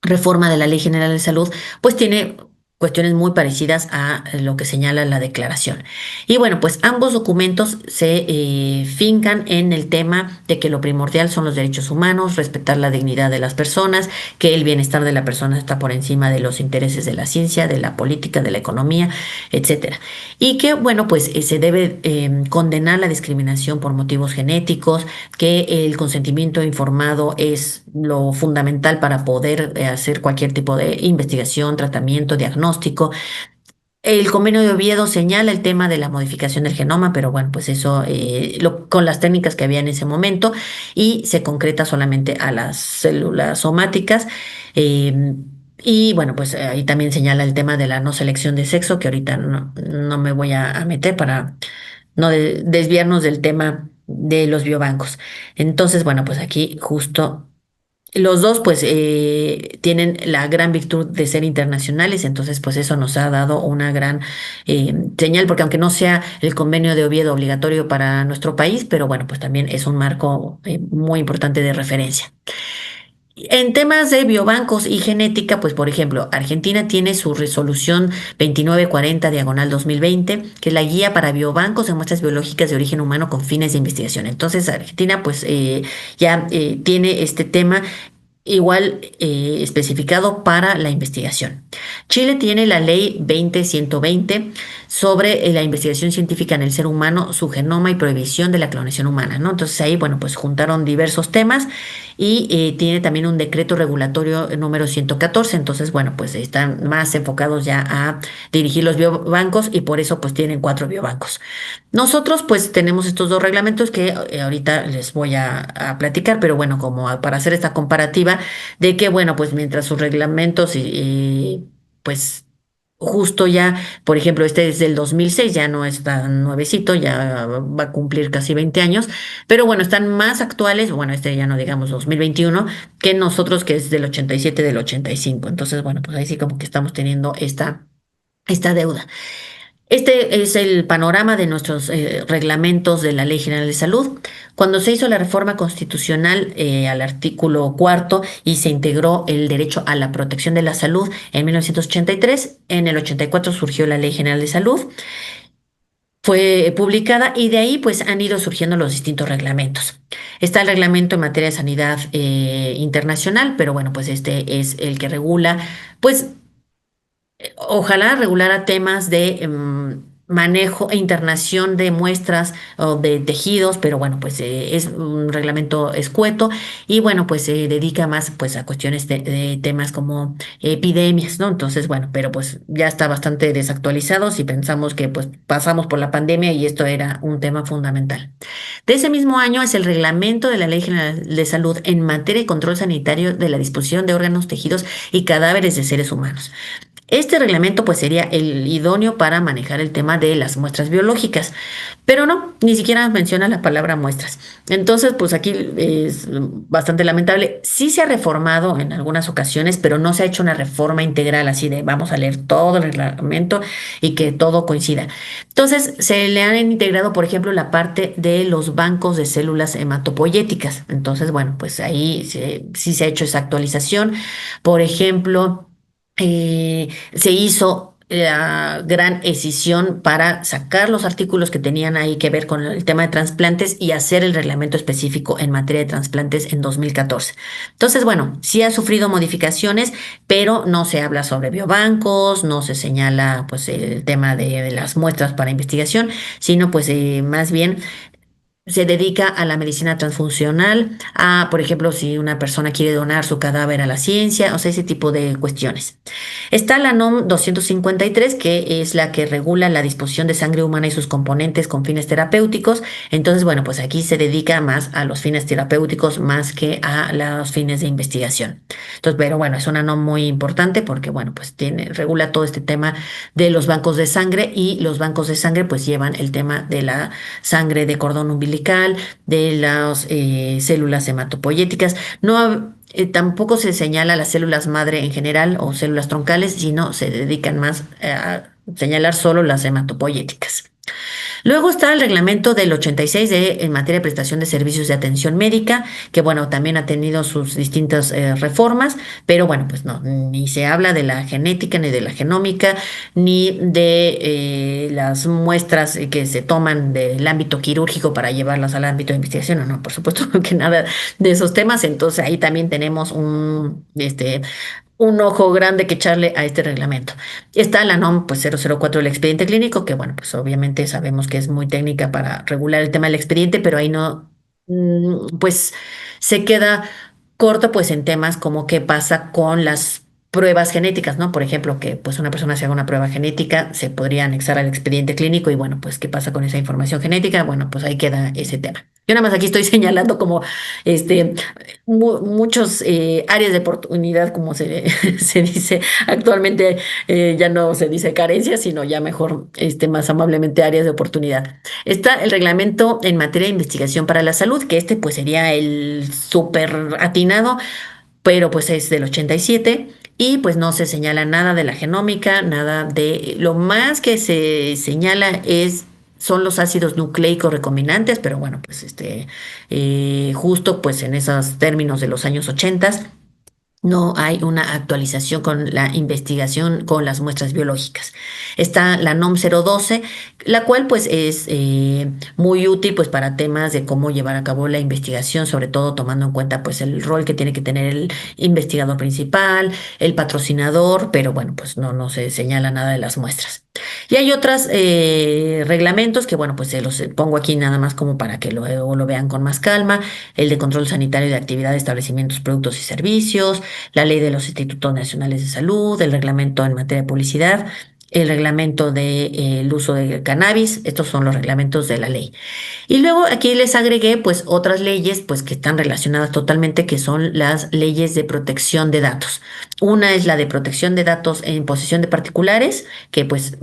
reforma de la Ley General de Salud, pues tiene cuestiones muy parecidas a lo que señala la declaración. Y bueno, pues ambos documentos se fincan en el tema de que lo primordial son los derechos humanos, respetar la dignidad de las personas, que el bienestar de la persona está por encima de los intereses de la ciencia, de la política, de la economía, etcétera. Y que, bueno, pues se debe condenar la discriminación por motivos genéticos, que el consentimiento informado es lo fundamental para poder hacer cualquier tipo de investigación, tratamiento, diagnóstico. El convenio de Oviedo señala el tema de la modificación del genoma, pero bueno, pues eso con las técnicas que había en ese momento y se concreta solamente a las células somáticas. eh, y bueno, pues ahí también señala el tema de la no selección de sexo, que ahorita no me voy a meter para no desviarnos del tema de los biobancos. Entonces, bueno, pues aquí justo los dos pues tienen la gran virtud de ser internacionales, entonces pues eso nos ha dado una gran señal, porque aunque no sea el convenio de Oviedo obligatorio para nuestro país, pero bueno, pues también es un marco muy importante de referencia. En temas de biobancos y genética, pues por ejemplo, Argentina tiene su resolución 2940 diagonal 2020, que es la guía para biobancos de muestras biológicas de origen humano con fines de investigación. Entonces, Argentina pues ya tiene este tema igual especificado para la investigación. Chile tiene la ley 20120 sobre la investigación científica en el ser humano, su genoma y prohibición de la clonación humana, ¿no? Entonces ahí, bueno, pues juntaron diversos temas y tiene también un decreto regulatorio número 114, entonces, bueno, pues están más enfocados ya a dirigir los biobancos y por eso pues tienen cuatro biobancos. Nosotros pues tenemos estos dos reglamentos que ahorita les voy a platicar, pero bueno, como para hacer esta comparativa de que bueno, pues mientras sus reglamentos pues justo ya, por ejemplo, este es del 2006, ya no es tan nuevecito, ya va a cumplir casi 20 años, pero bueno, están más actuales, bueno, este ya no digamos 2021, que nosotros que es del 87, del 85. Entonces, bueno, pues ahí sí como que estamos teniendo esta deuda. Este es el panorama de nuestros reglamentos de la Ley General de Salud. Cuando se hizo la reforma constitucional al artículo cuarto y se integró el derecho a la protección de la salud en 1983, en el 84 surgió la Ley General de Salud. fue publicada y de ahí pues han ido surgiendo los distintos reglamentos. Está el reglamento en materia de sanidad internacional, pero bueno, pues este es el que regula, pues ojalá regulara temas de manejo e internación de muestras o de tejidos, pero bueno, pues es un reglamento escueto y bueno, pues se dedica más pues a cuestiones de temas como epidemias, ¿no? Entonces, bueno, pero pues ya está bastante desactualizado si pensamos que pues pasamos por la pandemia y esto era un tema fundamental. De ese mismo año es el reglamento de la Ley General de Salud en materia de control sanitario de la disposición de órganos, tejidos y cadáveres de seres humanos. Este reglamento pues sería el idóneo para manejar el tema de las muestras biológicas, pero no, ni siquiera menciona la palabra muestras. Entonces, pues aquí es bastante lamentable. Sí se ha reformado en algunas ocasiones, pero no se ha hecho una reforma integral así de vamos a leer todo el reglamento y que todo coincida. Entonces, se le han integrado, por ejemplo, la parte de los bancos de células hematopoyéticas. Entonces, bueno, pues ahí sí se ha hecho esa actualización. Por ejemplo, se hizo la gran escisión para sacar los artículos que tenían ahí que ver con el tema de trasplantes y hacer el reglamento específico en materia de trasplantes en 2014. Entonces, bueno, sí ha sufrido modificaciones, pero no se habla sobre biobancos, no se señala pues el tema de las muestras para investigación, sino pues más bien se dedica a la medicina transfuncional, a, por ejemplo, si una persona quiere donar su cadáver a la ciencia, o sea, ese tipo de cuestiones. Está la NOM 253, que es la que regula la disposición de sangre humana y sus componentes con fines terapéuticos. Entonces, bueno, pues aquí se dedica más a los fines terapéuticos más que a los fines de investigación. Entonces, pero bueno, es una NOM muy importante porque, bueno, pues regula todo este tema de los bancos de sangre y los bancos de sangre pues llevan el tema de la sangre de cordón umbilical, de las células hematopoyéticas. No, tampoco se señala las células madre en general o células troncales, sino se dedican más a señalar solo las hematopoyéticas. Luego está el reglamento del 86 en materia de prestación de servicios de atención médica, que bueno, también ha tenido sus distintas reformas, pero bueno, pues no, ni se habla de la genética, ni de la genómica, ni de las muestras que se toman del ámbito quirúrgico para llevarlas al ámbito de investigación, no, no, por supuesto que nada de esos temas, entonces ahí también tenemos un ojo grande que echarle a este reglamento. Está la NOM pues 004 del expediente clínico, que bueno, pues obviamente sabemos que es muy técnica para regular el tema del expediente, pero ahí no, pues se queda corto pues en temas como qué pasa con las pruebas genéticas, ¿no? Por ejemplo, que pues una persona se haga una prueba genética, se podría anexar al expediente clínico y bueno, pues qué pasa con esa información genética, bueno, pues ahí queda ese tema. Yo nada más aquí estoy señalando como este muchos áreas de oportunidad, como se dice actualmente, ya no se dice carencia, sino ya mejor, más amablemente áreas de oportunidad. Está el reglamento en materia de investigación para la salud, que este pues sería el súper atinado, pero pues es del 87 y pues no se señala nada de la genómica, nada de lo más que se señala son los ácidos nucleicos recombinantes, pero bueno, pues justo pues en esos términos de los años 80 no hay una actualización con la investigación con las muestras biológicas. Está la NOM 012, la cual pues es muy útil pues para temas de cómo llevar a cabo la investigación, sobre todo tomando en cuenta pues el rol que tiene que tener el investigador principal, el patrocinador, pero bueno, pues no se señala nada de las muestras. Y hay otros reglamentos que, bueno, pues se los pongo aquí nada más como para que luego lo vean con más calma. El de control sanitario de actividad de establecimientos, productos y servicios, la ley de los institutos nacionales de salud, el reglamento en materia de publicidad, el reglamento del uso de cannabis. Estos son los reglamentos de la ley. Y luego aquí les agregué pues otras leyes pues que están relacionadas totalmente, que son las leyes de protección de datos. Una es la de protección de datos en posesión de particulares, que pues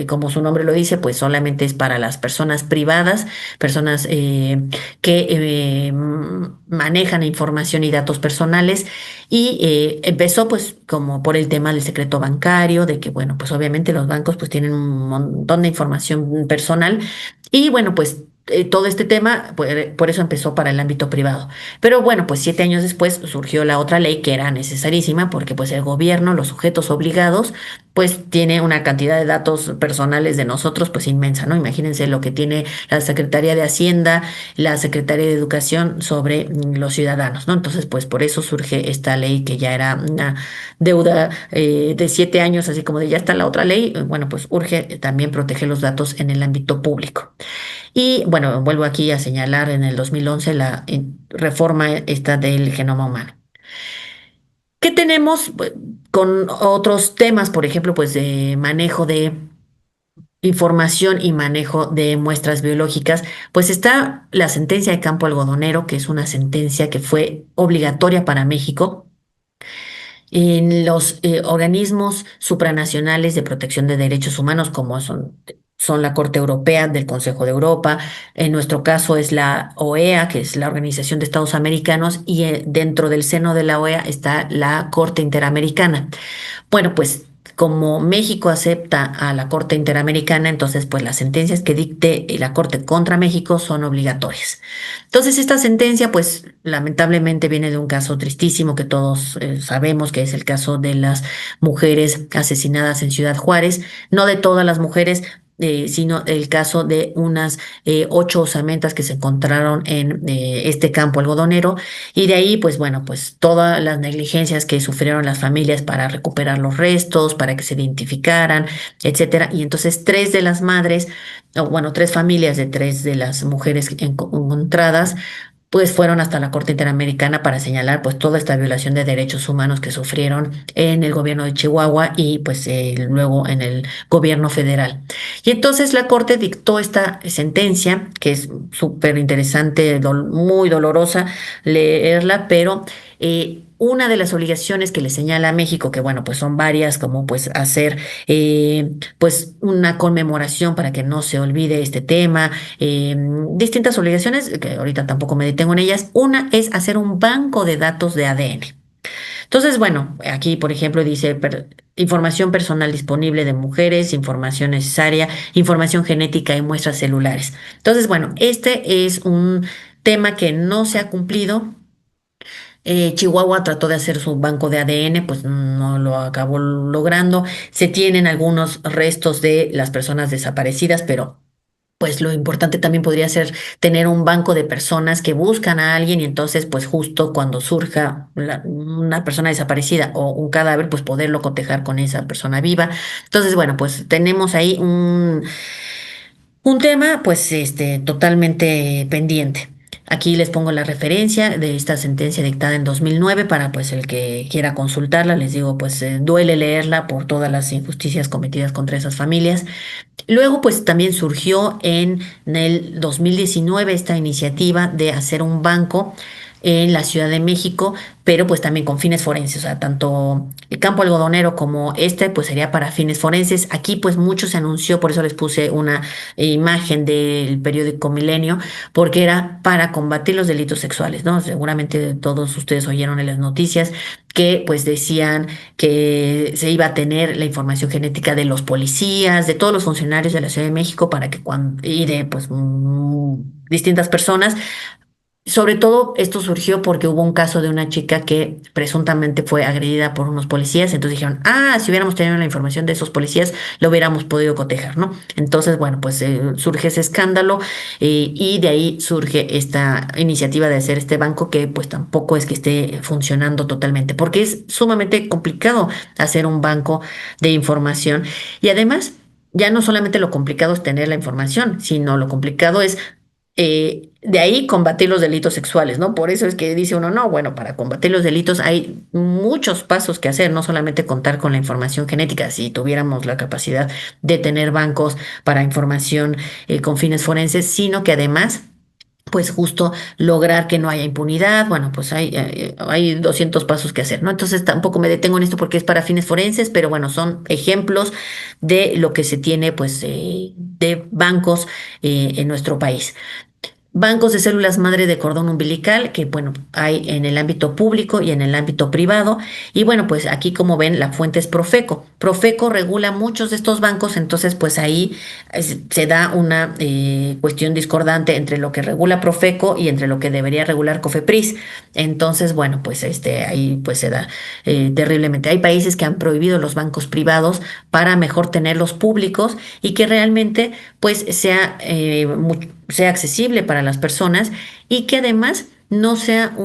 como su nombre lo dice, pues solamente es para las personas privadas, personas que manejan información y datos personales. Y empezó pues como por el tema del secreto bancario, de que bueno, pues obviamente los bancos pues tienen un montón de información personal y bueno, pues todo este tema, por eso empezó para el ámbito privado. Pero bueno, pues 7 años después surgió la otra ley que era necesarísima porque pues el gobierno, los sujetos obligados, pues tiene una cantidad de datos personales de nosotros pues inmensa, ¿no? Imagínense lo que tiene la Secretaría de Hacienda, la Secretaría de Educación sobre los ciudadanos, ¿no? Entonces pues por eso surge esta ley que ya era una deuda de 7 años, así como de ya está la otra ley, bueno, pues urge también proteger los datos en el ámbito público. Y bueno, vuelvo aquí a señalar en el 2011 la reforma esta del genoma humano. ¿Qué tenemos con otros temas, por ejemplo, pues de manejo de información y manejo de muestras biológicas? Pues está la sentencia de Campo Algodonero, que es una sentencia que fue obligatoria para México en los organismos supranacionales de protección de derechos humanos, como son la Corte Europea del Consejo de Europa, en nuestro caso es la OEA, que es la Organización de Estados Americanos, y dentro del seno de la OEA está la Corte Interamericana. Bueno, pues como México acepta a la Corte Interamericana, entonces pues las sentencias que dicte la Corte contra México son obligatorias. Entonces esta sentencia pues lamentablemente viene de un caso tristísimo que todos sabemos, que es el caso de las mujeres asesinadas en Ciudad Juárez, no de todas las mujeres, sino el caso de unas 8 osamentas que se encontraron en este campo algodonero y de ahí pues bueno pues todas las negligencias que sufrieron las familias para recuperar los restos, para que se identificaran, etcétera. Y entonces tres de las madres, o bueno, tres familias de tres de las mujeres encontradas pues fueron hasta la Corte Interamericana para señalar pues toda esta violación de derechos humanos que sufrieron en el gobierno de Chihuahua y pues luego en el gobierno federal. Y entonces la Corte dictó esta sentencia, que es súper interesante, muy dolorosa leerla, pero una de las obligaciones que le señala a México, que bueno, pues son varias, como pues hacer pues una conmemoración para que no se olvide este tema, distintas obligaciones, que ahorita tampoco me detengo en ellas. Una es hacer un banco de datos de ADN. Entonces, bueno, aquí, por ejemplo, dice información personal disponible de mujeres, información necesaria, información genética y muestras celulares. Entonces, bueno, este es un tema que no se ha cumplido. Chihuahua trató de hacer su banco de ADN, pues no lo acabó logrando. Se tienen algunos restos de las personas desaparecidas, pero pues lo importante también podría ser tener un banco de personas que buscan a alguien y entonces pues justo cuando surja una persona desaparecida o un cadáver, pues poderlo cotejar con esa persona viva. Entonces, bueno, pues tenemos ahí un tema pues totalmente pendiente. Aquí les pongo la referencia de esta sentencia dictada en 2009 para pues el que quiera consultarla. Les digo pues duele leerla por todas las injusticias cometidas contra esas familias. Luego, pues también surgió en el 2019 esta iniciativa de hacer un banco en la Ciudad de México, pero pues también con fines forenses, o sea, tanto el campo algodonero como este, pues sería para fines forenses. Aquí pues mucho se anunció, por eso les puse una imagen del periódico Milenio, porque era para combatir los delitos sexuales, ¿no? Seguramente todos ustedes oyeron en las noticias que pues decían que se iba a tener la información genética de los policías, de todos los funcionarios de la Ciudad de México para que cuando, y de pues distintas personas. Sobre todo esto surgió porque hubo un caso de una chica que presuntamente fue agredida por unos policías, entonces dijeron, ah, si hubiéramos tenido la información de esos policías, lo hubiéramos podido cotejar, ¿no? Entonces, bueno, pues surge ese escándalo y de ahí surge esta iniciativa de hacer este banco que pues tampoco es que esté funcionando totalmente, porque es sumamente complicado hacer un banco de información y además... Ya no solamente lo complicado es tener la información, sino lo complicado es de ahí combatir los delitos sexuales, ¿no? Por eso es que dice uno, no, bueno, para combatir los delitos hay muchos pasos que hacer, no solamente contar con la información genética, si tuviéramos la capacidad de tener bancos para información con fines forenses, sino que además pues justo lograr que no haya impunidad, bueno, pues hay 200 pasos que hacer, ¿no? Entonces tampoco me detengo en esto porque es para fines forenses, pero bueno, son ejemplos de lo que se tiene, pues, de bancos en nuestro país. bancos de células madre de cordón umbilical, que bueno, hay en el ámbito público y en el ámbito privado. Y bueno, pues aquí como ven, la fuente es Profeco. Profeco regula muchos de estos bancos, entonces pues ahí se da una cuestión discordante entre lo que regula Profeco y entre lo que debería regular Cofepris. Entonces, bueno, pues ahí pues se da terriblemente. Hay países que han prohibido los bancos privados para mejor tenerlos públicos y que realmente pues sea accesible para las personas y que además no sea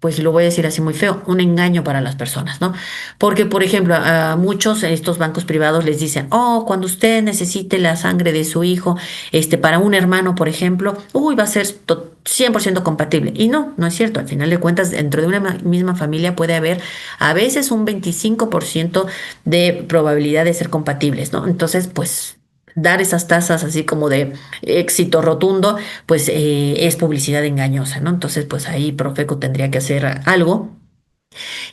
pues lo voy a decir así muy feo, un engaño para las personas, ¿no? Porque, por ejemplo, a muchos estos bancos privados les dicen, oh, cuando usted necesite la sangre de su hijo, para un hermano, por ejemplo, uy, va a ser 100% compatible. Y no, no es cierto. Al final de cuentas, dentro de una misma familia puede haber a veces un 25% de probabilidad de ser compatibles, ¿no? Entonces, pues dar esas tasas así como de éxito rotundo, pues es publicidad engañosa, ¿no? Entonces, pues ahí Profeco tendría que hacer algo.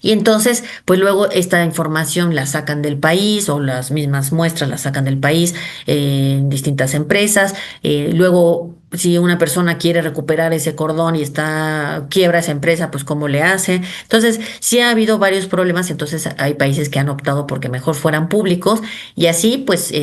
Y entonces, pues luego esta información la sacan del país o las mismas muestras las sacan del país en distintas empresas. Luego, si una persona quiere recuperar ese cordón y quiebra esa empresa, pues cómo le hace. Entonces, sí ha habido varios problemas, entonces hay países que han optado porque mejor fueran públicos y así, pues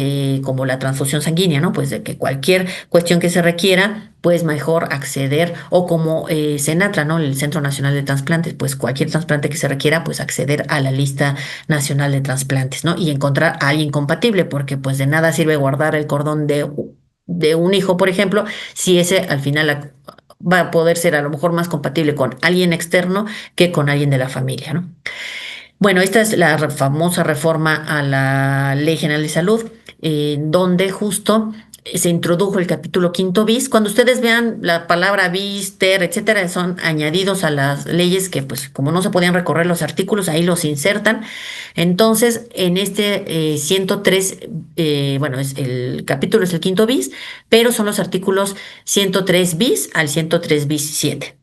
como la transfusión sanguínea, ¿no? Pues de que cualquier cuestión que se requiera, pues mejor acceder o como Senatra, ¿no? El Centro Nacional de Transplantes, pues cualquier trasplante que se requiera, pues acceder a la lista nacional de trasplantes, ¿no? Y encontrar a alguien compatible, porque pues de nada sirve guardar el cordón de un hijo, por ejemplo, si ese al final va a poder ser a lo mejor más compatible con alguien externo que con alguien de la familia, ¿no? Bueno, esta es la famosa reforma a la Ley General de Salud, donde justo se introdujo el capítulo quinto bis. Cuando ustedes vean la palabra bis, ter, etcétera, son añadidos a las leyes que, pues, como no se podían recorrer los artículos, ahí los insertan. Entonces, en este 103, bueno, el capítulo es el quinto bis, pero son los artículos 103 bis al 103 bis 7.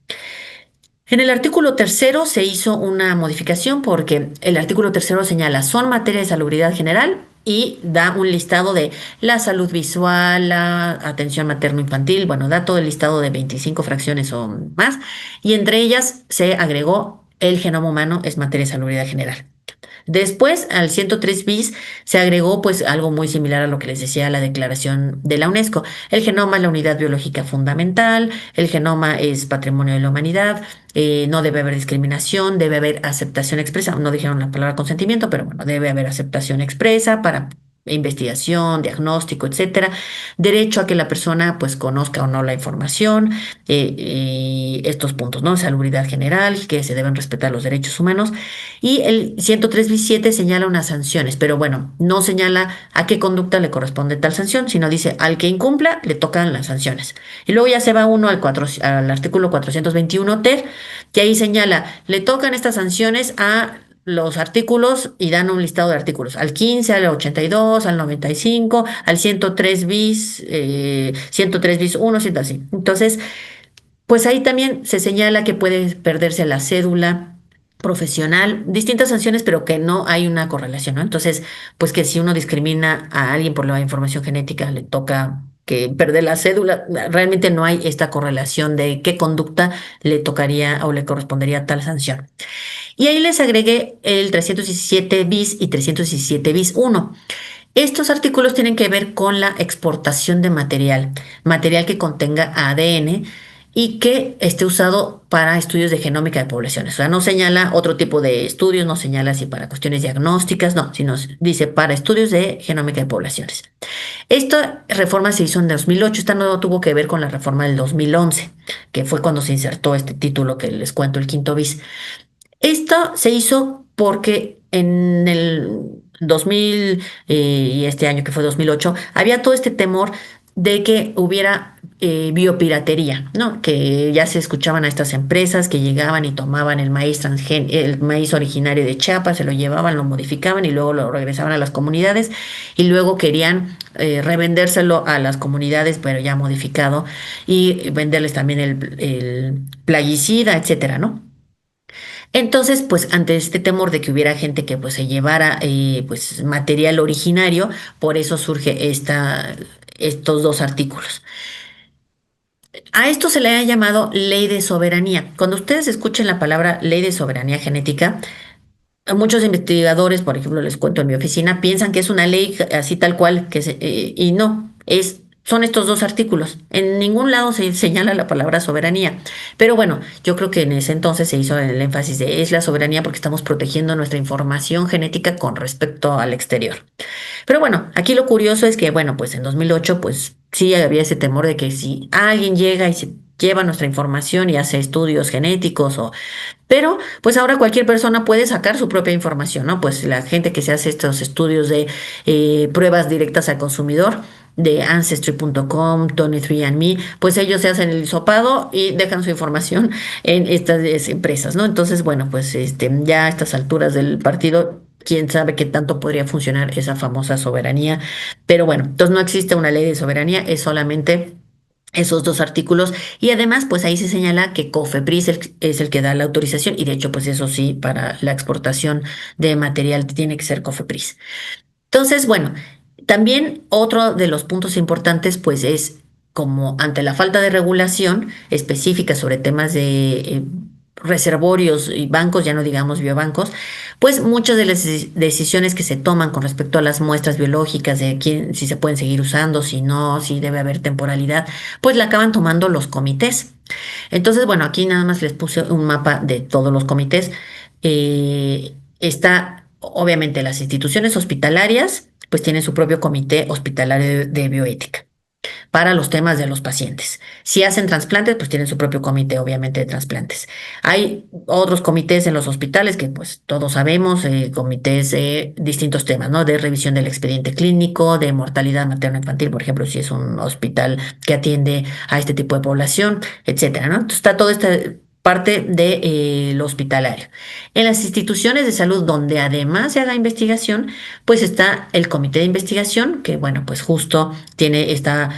En el artículo tercero se hizo una modificación porque el artículo tercero señala son materia de salubridad general y da un listado de la salud visual, la atención materno-infantil, bueno, da todo el listado de 25 fracciones o más y entre ellas se agregó el genoma humano es materia de salubridad general. Después, al 103 bis, se agregó pues algo muy similar a lo que les decía la declaración de la UNESCO. El genoma es la unidad biológica fundamental, el genoma es patrimonio de la humanidad, no debe haber discriminación, debe haber aceptación expresa. No dijeron la palabra consentimiento, pero bueno, debe haber aceptación expresa para investigación, diagnóstico, etcétera. Derecho a que la persona pues conozca o no la información, y estos puntos, ¿no? Salubridad general, que se deben respetar los derechos humanos. Y el 103 bis 7 señala unas sanciones, pero bueno, no señala a qué conducta le corresponde tal sanción, sino dice al que incumpla le tocan las sanciones. Y luego ya se va uno al artículo 421 ter, que ahí señala, le tocan estas sanciones a los artículos y dan un listado de artículos, al 15, al 82, al 95, al 103 bis, 103 bis 1, siento así. Entonces, pues ahí también se señala que puede perderse la cédula profesional, distintas sanciones, pero que no hay una correlación, ¿no? Entonces, pues que si uno discrimina a alguien por la información genética, le toca que perder la cédula, realmente no hay esta correlación de qué conducta le tocaría o le correspondería tal sanción. Y ahí les agregué el 317 bis y 317 bis uno. Estos artículos tienen que ver con la exportación de material que contenga ADN y que esté usado para estudios de genómica de poblaciones. O sea, no señala otro tipo de estudios, no señala si para cuestiones diagnósticas, no, sino dice para estudios de genómica de poblaciones. Esta reforma se hizo en 2008, esta no tuvo que ver con la reforma del 2011, que fue cuando se insertó este título que les cuento, el quinto bis. Esto se hizo porque en el 2000 y este año que fue 2008 había todo este temor de que hubiera biopiratería, ¿no? Que ya se escuchaban a estas empresas que llegaban y tomaban el maíz originario de Chiapas, se lo llevaban, lo modificaban y luego lo regresaban a las comunidades y luego querían revendérselo a las comunidades, pero ya modificado y venderles también el plaguicida, etcétera, ¿no? Entonces, pues ante este temor de que hubiera gente que pues se llevara pues material originario, por eso surge estos dos artículos. A esto se le ha llamado ley de soberanía. Cuando ustedes escuchen la palabra ley de soberanía genética, muchos investigadores, por ejemplo, les cuento en mi oficina, piensan que es una ley así tal cual, y no, son estos dos artículos. En ningún lado se señala la palabra soberanía. Pero bueno, yo creo que en ese entonces se hizo el énfasis de es la soberanía porque estamos protegiendo nuestra información genética con respecto al exterior. Pero bueno, aquí lo curioso es que, bueno, pues en 2008, pues sí había ese temor de que si alguien llega y se lleva nuestra información y hace estudios genéticos pero pues ahora cualquier persona puede sacar su propia información, ¿no? Pues la gente que se hace estos estudios de pruebas directas al consumidor, de Ancestry.com, 23andMe, pues ellos se hacen el hisopado y dejan su información en estas empresas, ¿no? Entonces, bueno, pues ya a estas alturas del partido, quién sabe qué tanto podría funcionar esa famosa soberanía. Pero bueno, entonces no existe una ley de soberanía, es solamente esos dos artículos y además pues ahí se señala que COFEPRIS es el que da la autorización y de hecho pues eso sí, para la exportación de material tiene que ser COFEPRIS. Entonces, bueno, también otro de los puntos importantes pues es como ante la falta de regulación específica sobre temas de reservorios y bancos, ya no digamos biobancos, pues muchas de las decisiones que se toman con respecto a las muestras biológicas de quién, si se pueden seguir usando, si no, si debe haber temporalidad, pues la acaban tomando los comités. Entonces, bueno, aquí nada más les puse un mapa de todos los comités. Está, obviamente, las instituciones hospitalarias, pues tienen su propio comité hospitalario de bioética para los temas de los pacientes. Si hacen trasplantes, pues tienen su propio comité, obviamente, de trasplantes. Hay otros comités en los hospitales que, pues, todos sabemos, comités de distintos temas, ¿no? De revisión del expediente clínico, de mortalidad materno-infantil, por ejemplo, si es un hospital que atiende a este tipo de población, etcétera, ¿no? Entonces, está toda esta parte de lo hospitalario. En las instituciones de salud donde además se haga investigación, pues está el comité de investigación, que bueno, pues justo tiene esta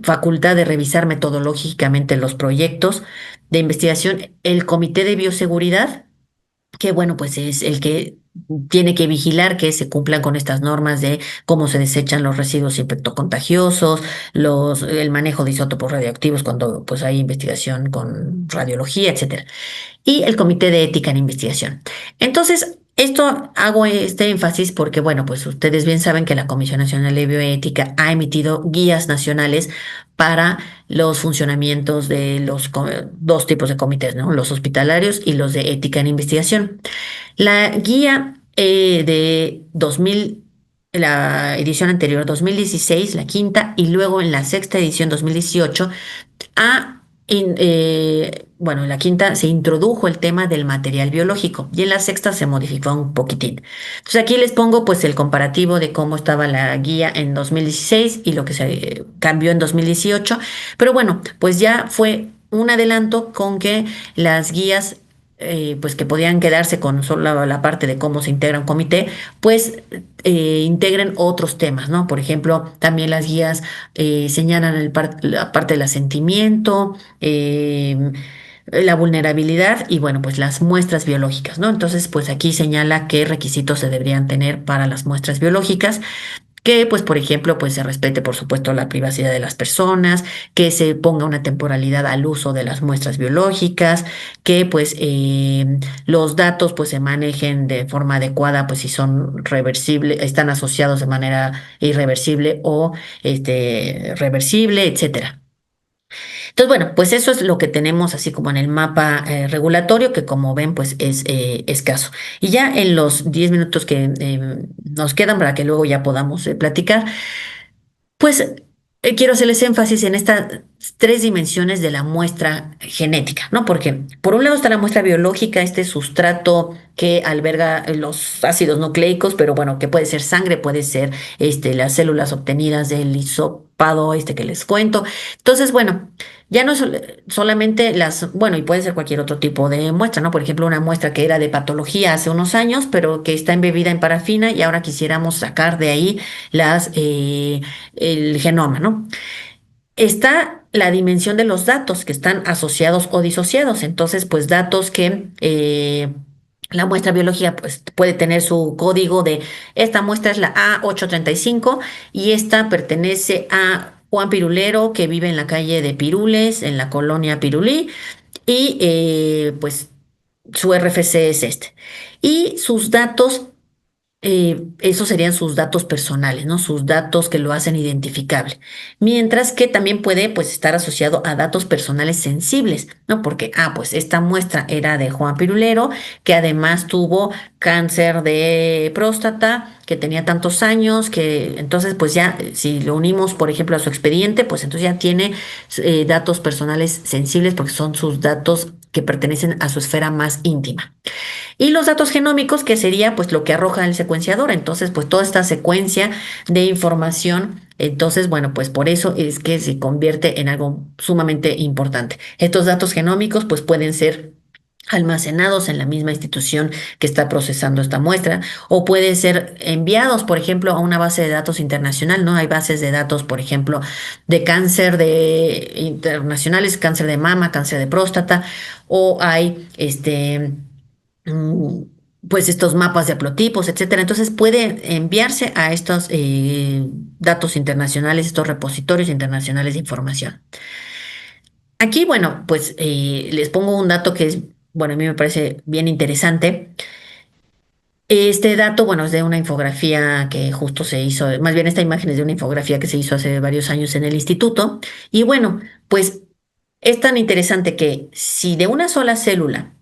facultad de revisar metodológicamente los proyectos de investigación, el comité de bioseguridad, que bueno, pues es el que tiene que vigilar que se cumplan con estas normas de cómo se desechan los residuos infectocontagiosos, el manejo de isótopos radioactivos cuando pues hay investigación con radiología, etcétera y el Comité de Ética en Investigación. Entonces, esto hago este énfasis porque, bueno, pues ustedes bien saben que la Comisión Nacional de Bioética ha emitido guías nacionales para los funcionamientos de los dos tipos de comités, ¿no? Los hospitalarios y los de ética en investigación. La guía de 2000, la edición anterior, 2016, la quinta, y luego en la sexta edición, 2018, bueno, en la quinta se introdujo el tema del material biológico y en la sexta se modificó un poquitín. Entonces aquí les pongo pues el comparativo de cómo estaba la guía en 2016 y lo que se cambió en 2018. Pero bueno, pues ya fue un adelanto con que las guías pues que podían quedarse con solo la parte de cómo se integra un comité, pues integren otros temas, ¿no? Por ejemplo, también las guías señalan la parte del asentimiento, la vulnerabilidad y bueno, pues las muestras biológicas, ¿no? Entonces, pues aquí señala qué requisitos se deberían tener para las muestras biológicas. Que, pues, por ejemplo, pues se respete, por supuesto, la privacidad de las personas, que se ponga una temporalidad al uso de las muestras biológicas, que, pues, los datos, pues, se manejen de forma adecuada, pues, si son reversibles, están asociados de manera irreversible o, reversible, etcétera. Entonces, bueno, pues eso es lo que tenemos así como en el mapa regulatorio, que como ven, pues es escaso. Y ya en los 10 minutos que nos quedan para que luego ya podamos platicar, pues quiero hacerles énfasis en estas tres dimensiones de la muestra genética, ¿no? Porque por un lado está la muestra biológica, este sustrato que alberga los ácidos nucleicos, pero bueno, que puede ser sangre, puede ser las células obtenidas del hisopado que les cuento. Entonces, bueno, ya no solamente bueno, y puede ser cualquier otro tipo de muestra, ¿no? Por ejemplo, una muestra que era de patología hace unos años, pero que está embebida en parafina y ahora quisiéramos sacar de ahí el genoma, ¿no? Está la dimensión de los datos que están asociados o disociados. Entonces, pues datos que la muestra biológica pues, puede tener su código de esta muestra es la A835 y esta pertenece a Juan Pirulero, que vive en la calle de Pirules, en la colonia Pirulí, y pues su RFC es este. Y sus datos, esos serían sus datos personales, ¿no? Sus datos que lo hacen identificable. Mientras que también puede, pues, estar asociado a datos personales sensibles, ¿no? Porque, pues esta muestra era de Juan Pirulero, que además tuvo cáncer de próstata, que tenía tantos años, que entonces, pues ya, si lo unimos, por ejemplo, a su expediente, pues entonces ya tiene datos personales sensibles porque son sus datos que pertenecen a su esfera más íntima. Y los datos genómicos, que sería pues lo que arroja el secuenciador. Entonces, pues toda esta secuencia de información, entonces, bueno, pues por eso es que se convierte en algo sumamente importante. Estos datos genómicos pues pueden ser almacenados en la misma institución que está procesando esta muestra o pueden ser enviados, por ejemplo, a una base de datos internacional, ¿no? Hay bases de datos, por ejemplo, de cáncer de internacionales, cáncer de mama, cáncer de próstata, o hay mm, pues estos mapas de haplotipos, etcétera. Entonces puede enviarse a estos datos internacionales, estos repositorios internacionales de información. Aquí, bueno, pues les pongo un dato que es, bueno, a mí me parece bien interesante. Este dato, bueno, es de una infografía que justo se hizo, más bien esta imagen es de una infografía que se hizo hace varios años en el instituto. Y bueno, pues es tan interesante que si de una sola célula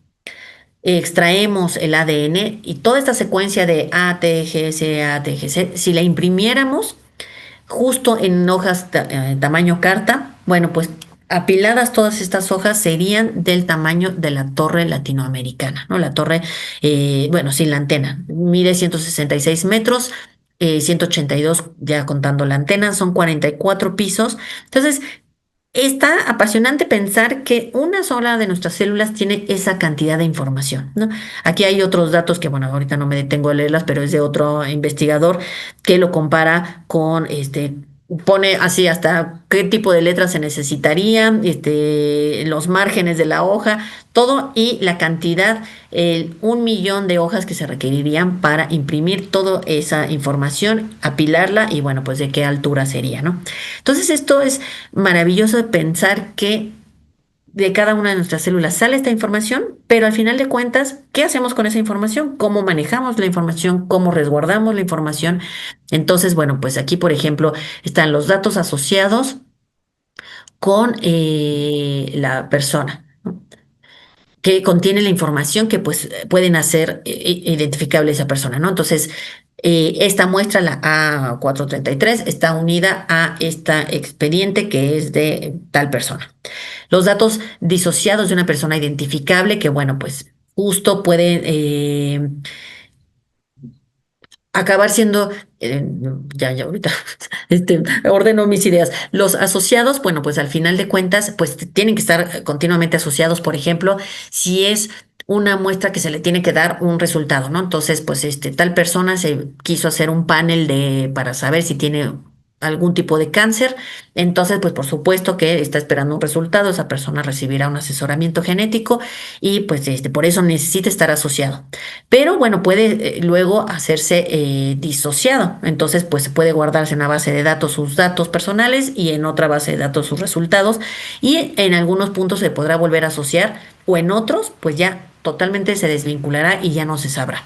extraemos el ADN y toda esta secuencia de ATGC, ATGC, si la imprimiéramos justo en hojas tamaño carta, bueno, pues apiladas todas estas hojas serían del tamaño de la torre latinoamericana, ¿no? La torre, bueno, sin la antena, mide 166 metros. 182 ya contando la antena, son 44 pisos. Entonces, está apasionante pensar que una sola de nuestras células tiene esa cantidad de información, ¿no? Aquí hay otros datos que, bueno, ahorita no me detengo a leerlas, pero es de otro investigador que lo compara con, pone así hasta qué tipo de letras se necesitaría, los márgenes de la hoja, todo y la cantidad, el 1 millón de hojas que se requerirían para imprimir toda esa información, apilarla y, bueno, pues de qué altura sería, ¿no? Entonces esto es maravilloso de pensar que de cada una de nuestras células sale esta información, pero al final de cuentas, ¿qué hacemos con esa información? ¿Cómo manejamos la información? ¿Cómo resguardamos la información? Entonces, bueno, pues aquí, por ejemplo, están los datos asociados con la persona, ¿no? Que contiene la información que pues pueden hacer identificable esa persona, ¿no? Entonces, esta muestra, la A433, está unida a esta expediente que es de tal persona. Los datos disociados de una persona identificable que, bueno, pues justo pueden acabar siendo, ya ahorita, ordeno mis ideas. Los asociados, bueno, pues al final de cuentas, pues tienen que estar continuamente asociados, por ejemplo, si es una muestra que se le tiene que dar un resultado, ¿no? Entonces, pues tal persona se quiso hacer un panel para saber si tiene algún tipo de cáncer, entonces, pues por supuesto que está esperando un resultado, esa persona recibirá un asesoramiento genético y pues por eso necesita estar asociado. Pero bueno, puede luego hacerse disociado. Entonces, pues puede guardarse en una base de datos sus datos personales y en otra base de datos sus resultados. Y en algunos puntos se podrá volver a asociar o en otros, pues ya totalmente se desvinculará y ya no se sabrá.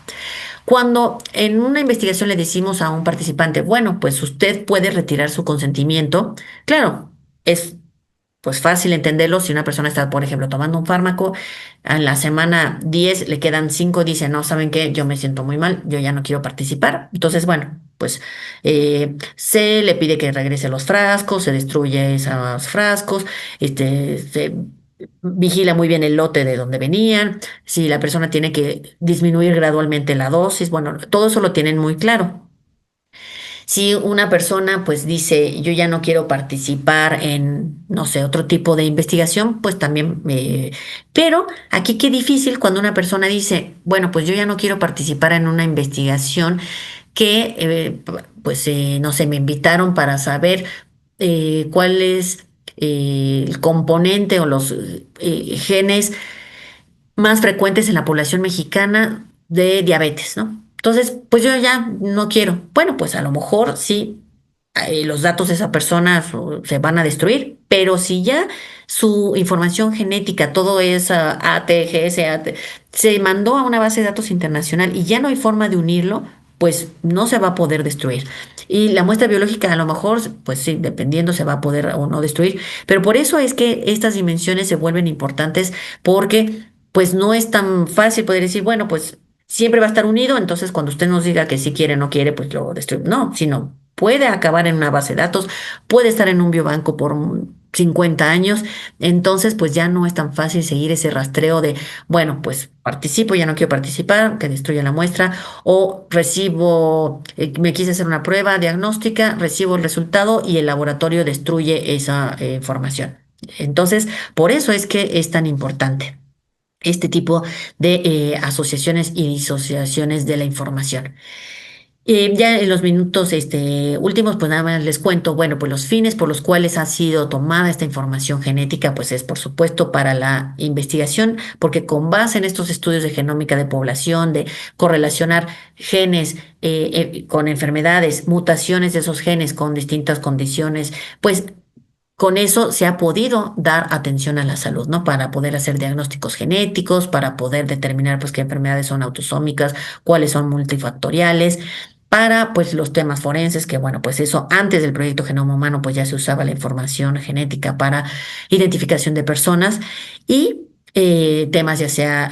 Cuando en una investigación le decimos a un participante, bueno, pues usted puede retirar su consentimiento, claro, es pues fácil entenderlo si una persona está, por ejemplo, tomando un fármaco, en la semana 10 le quedan 5, dice, no, ¿saben qué? Yo me siento muy mal, yo ya no quiero participar. Entonces, bueno, pues se le pide que regrese los frascos, se destruye esos frascos, se vigila muy bien el lote de donde venían, si la persona tiene que disminuir gradualmente la dosis, bueno, todo eso lo tienen muy claro. Si una persona pues dice, yo ya no quiero participar en, no sé, otro tipo de investigación, pues también, pero aquí qué difícil cuando una persona dice, bueno, pues yo ya no quiero participar en una investigación que, pues, no sé, me invitaron para saber cuál es el componente o los genes más frecuentes en la población mexicana de diabetes, ¿no? Entonces, pues yo ya no quiero. Bueno, pues a lo mejor sí los datos de esa persona se van a destruir, pero si ya su información genética, todo es ATGS, se mandó a una base de datos internacional y ya no hay forma de unirlo, pues no se va a poder destruir. Y la muestra biológica a lo mejor, pues sí, dependiendo se va a poder o no destruir, pero por eso es que estas dimensiones se vuelven importantes porque pues no es tan fácil poder decir, bueno, pues siempre va a estar unido, entonces cuando usted nos diga que si quiere o no quiere, pues lo destruye. No, sino puede acabar en una base de datos, puede estar en un biobanco por 50 años, entonces pues ya no es tan fácil seguir ese rastreo de, bueno, pues participo, ya no quiero participar, que destruya la muestra, o recibo, me quise hacer una prueba diagnóstica, recibo el resultado y el laboratorio destruye esa información. Entonces, por eso es que es tan importante este tipo de asociaciones y disociaciones de la información. Ya en los minutos últimos, pues nada más les cuento, bueno, pues los fines por los cuales ha sido tomada esta información genética, pues es por supuesto para la investigación, porque con base en estos estudios de genómica de población, de correlacionar genes con enfermedades, mutaciones de esos genes con distintas condiciones, pues con eso se ha podido dar atención a la salud, ¿no? Para poder hacer diagnósticos genéticos, para poder determinar, pues, qué enfermedades son autosómicas, cuáles son multifactoriales, para, pues, los temas forenses, que, bueno, pues eso antes del proyecto Genoma Humano, pues ya se usaba la información genética para identificación de personas y temas ya sea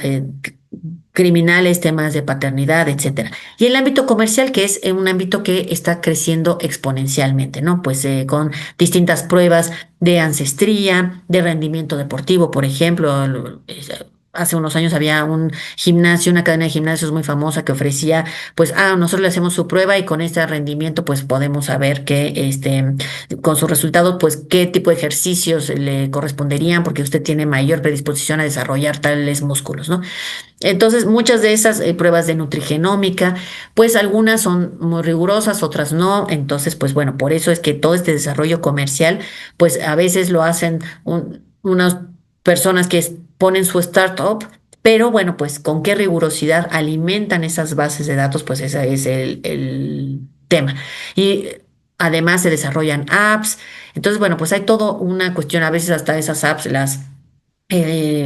criminales, temas de paternidad, etcétera. Y el ámbito comercial, que es un ámbito que está creciendo exponencialmente, ¿no? Pues con distintas pruebas de ancestría, de rendimiento deportivo, por ejemplo. Hace unos años había un gimnasio, una cadena de gimnasios muy famosa que ofrecía, pues, nosotros le hacemos su prueba y con este rendimiento, pues podemos saber que, con sus resultados, pues, qué tipo de ejercicios le corresponderían, porque usted tiene mayor predisposición a desarrollar tales músculos, ¿no? Entonces, muchas de esas pruebas de nutrigenómica, pues algunas son muy rigurosas, otras no. Entonces, pues bueno, por eso es que todo este desarrollo comercial, pues a veces lo hacen unas personas que ponen su startup, pero bueno, pues con qué rigurosidad alimentan esas bases de datos, pues ese es el tema. Y además se desarrollan apps. Entonces, bueno, pues hay todo una cuestión, a veces hasta esas apps las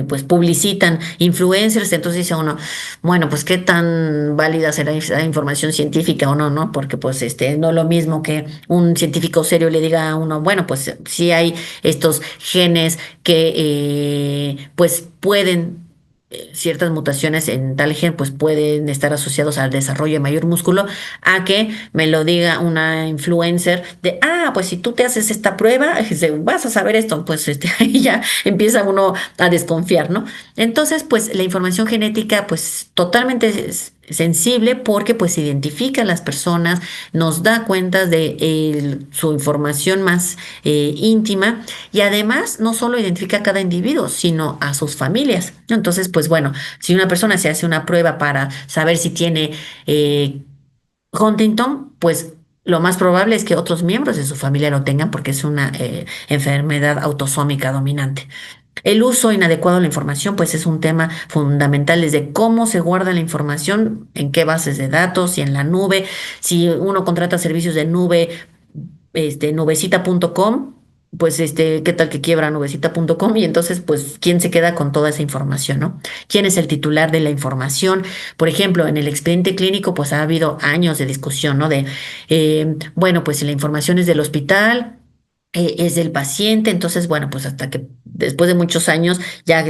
pues publicitan influencers, entonces dice uno, bueno, pues qué tan válida será esa información científica o no, ¿no? Porque pues no lo mismo que un científico serio le diga a uno, bueno, pues sí hay estos genes que pues pueden ciertas mutaciones en tal gen pues pueden estar asociados al desarrollo de mayor músculo, a que me lo diga una influencer de, pues si tú te haces esta prueba, vas a saber esto, pues ahí ya empieza uno a desconfiar, ¿no? Entonces, pues la información genética, pues totalmente sensible porque pues identifica a las personas, nos da cuenta de su información más íntima y además no solo identifica a cada individuo, sino a sus familias, ¿no? Entonces, pues bueno, si una persona se hace una prueba para saber si tiene Huntington, pues lo más probable es que otros miembros de su familia lo tengan porque es una enfermedad autosómica dominante. El uso inadecuado de la información, pues es un tema fundamental desde cómo se guarda la información, en qué bases de datos, si en la nube, si uno contrata servicios de nube, nubecita.com, pues qué tal que quiebra nubecita.com y entonces, pues, ¿quién se queda con toda esa información, no? ¿Quién es el titular de la información? Por ejemplo, en el expediente clínico, pues ha habido años de discusión, ¿no? De, bueno, pues si la información es del hospital, es del paciente, entonces, bueno, pues hasta que después de muchos años ya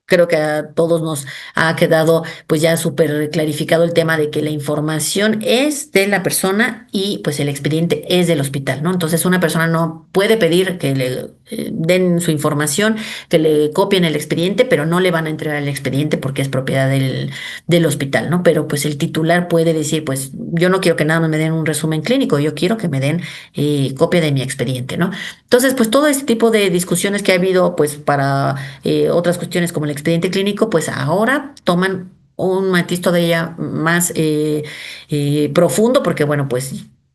creo que a todos nos ha quedado pues ya súper clarificado el tema de que la información es de la persona y pues el expediente es del hospital, ¿no? Entonces una persona no puede pedir que le den su información, que le copien el expediente, pero no le van a entregar el expediente porque es propiedad del hospital, ¿no? Pero pues el titular puede decir, pues yo no quiero que nada más me den un resumen clínico, yo quiero que me den copia de mi expediente, ¿no? Entonces, pues todo este tipo de discusiones que ha habido, pues para otras cuestiones como el expediente clínico, pues ahora toman un matiz todavía más profundo, porque bueno, pues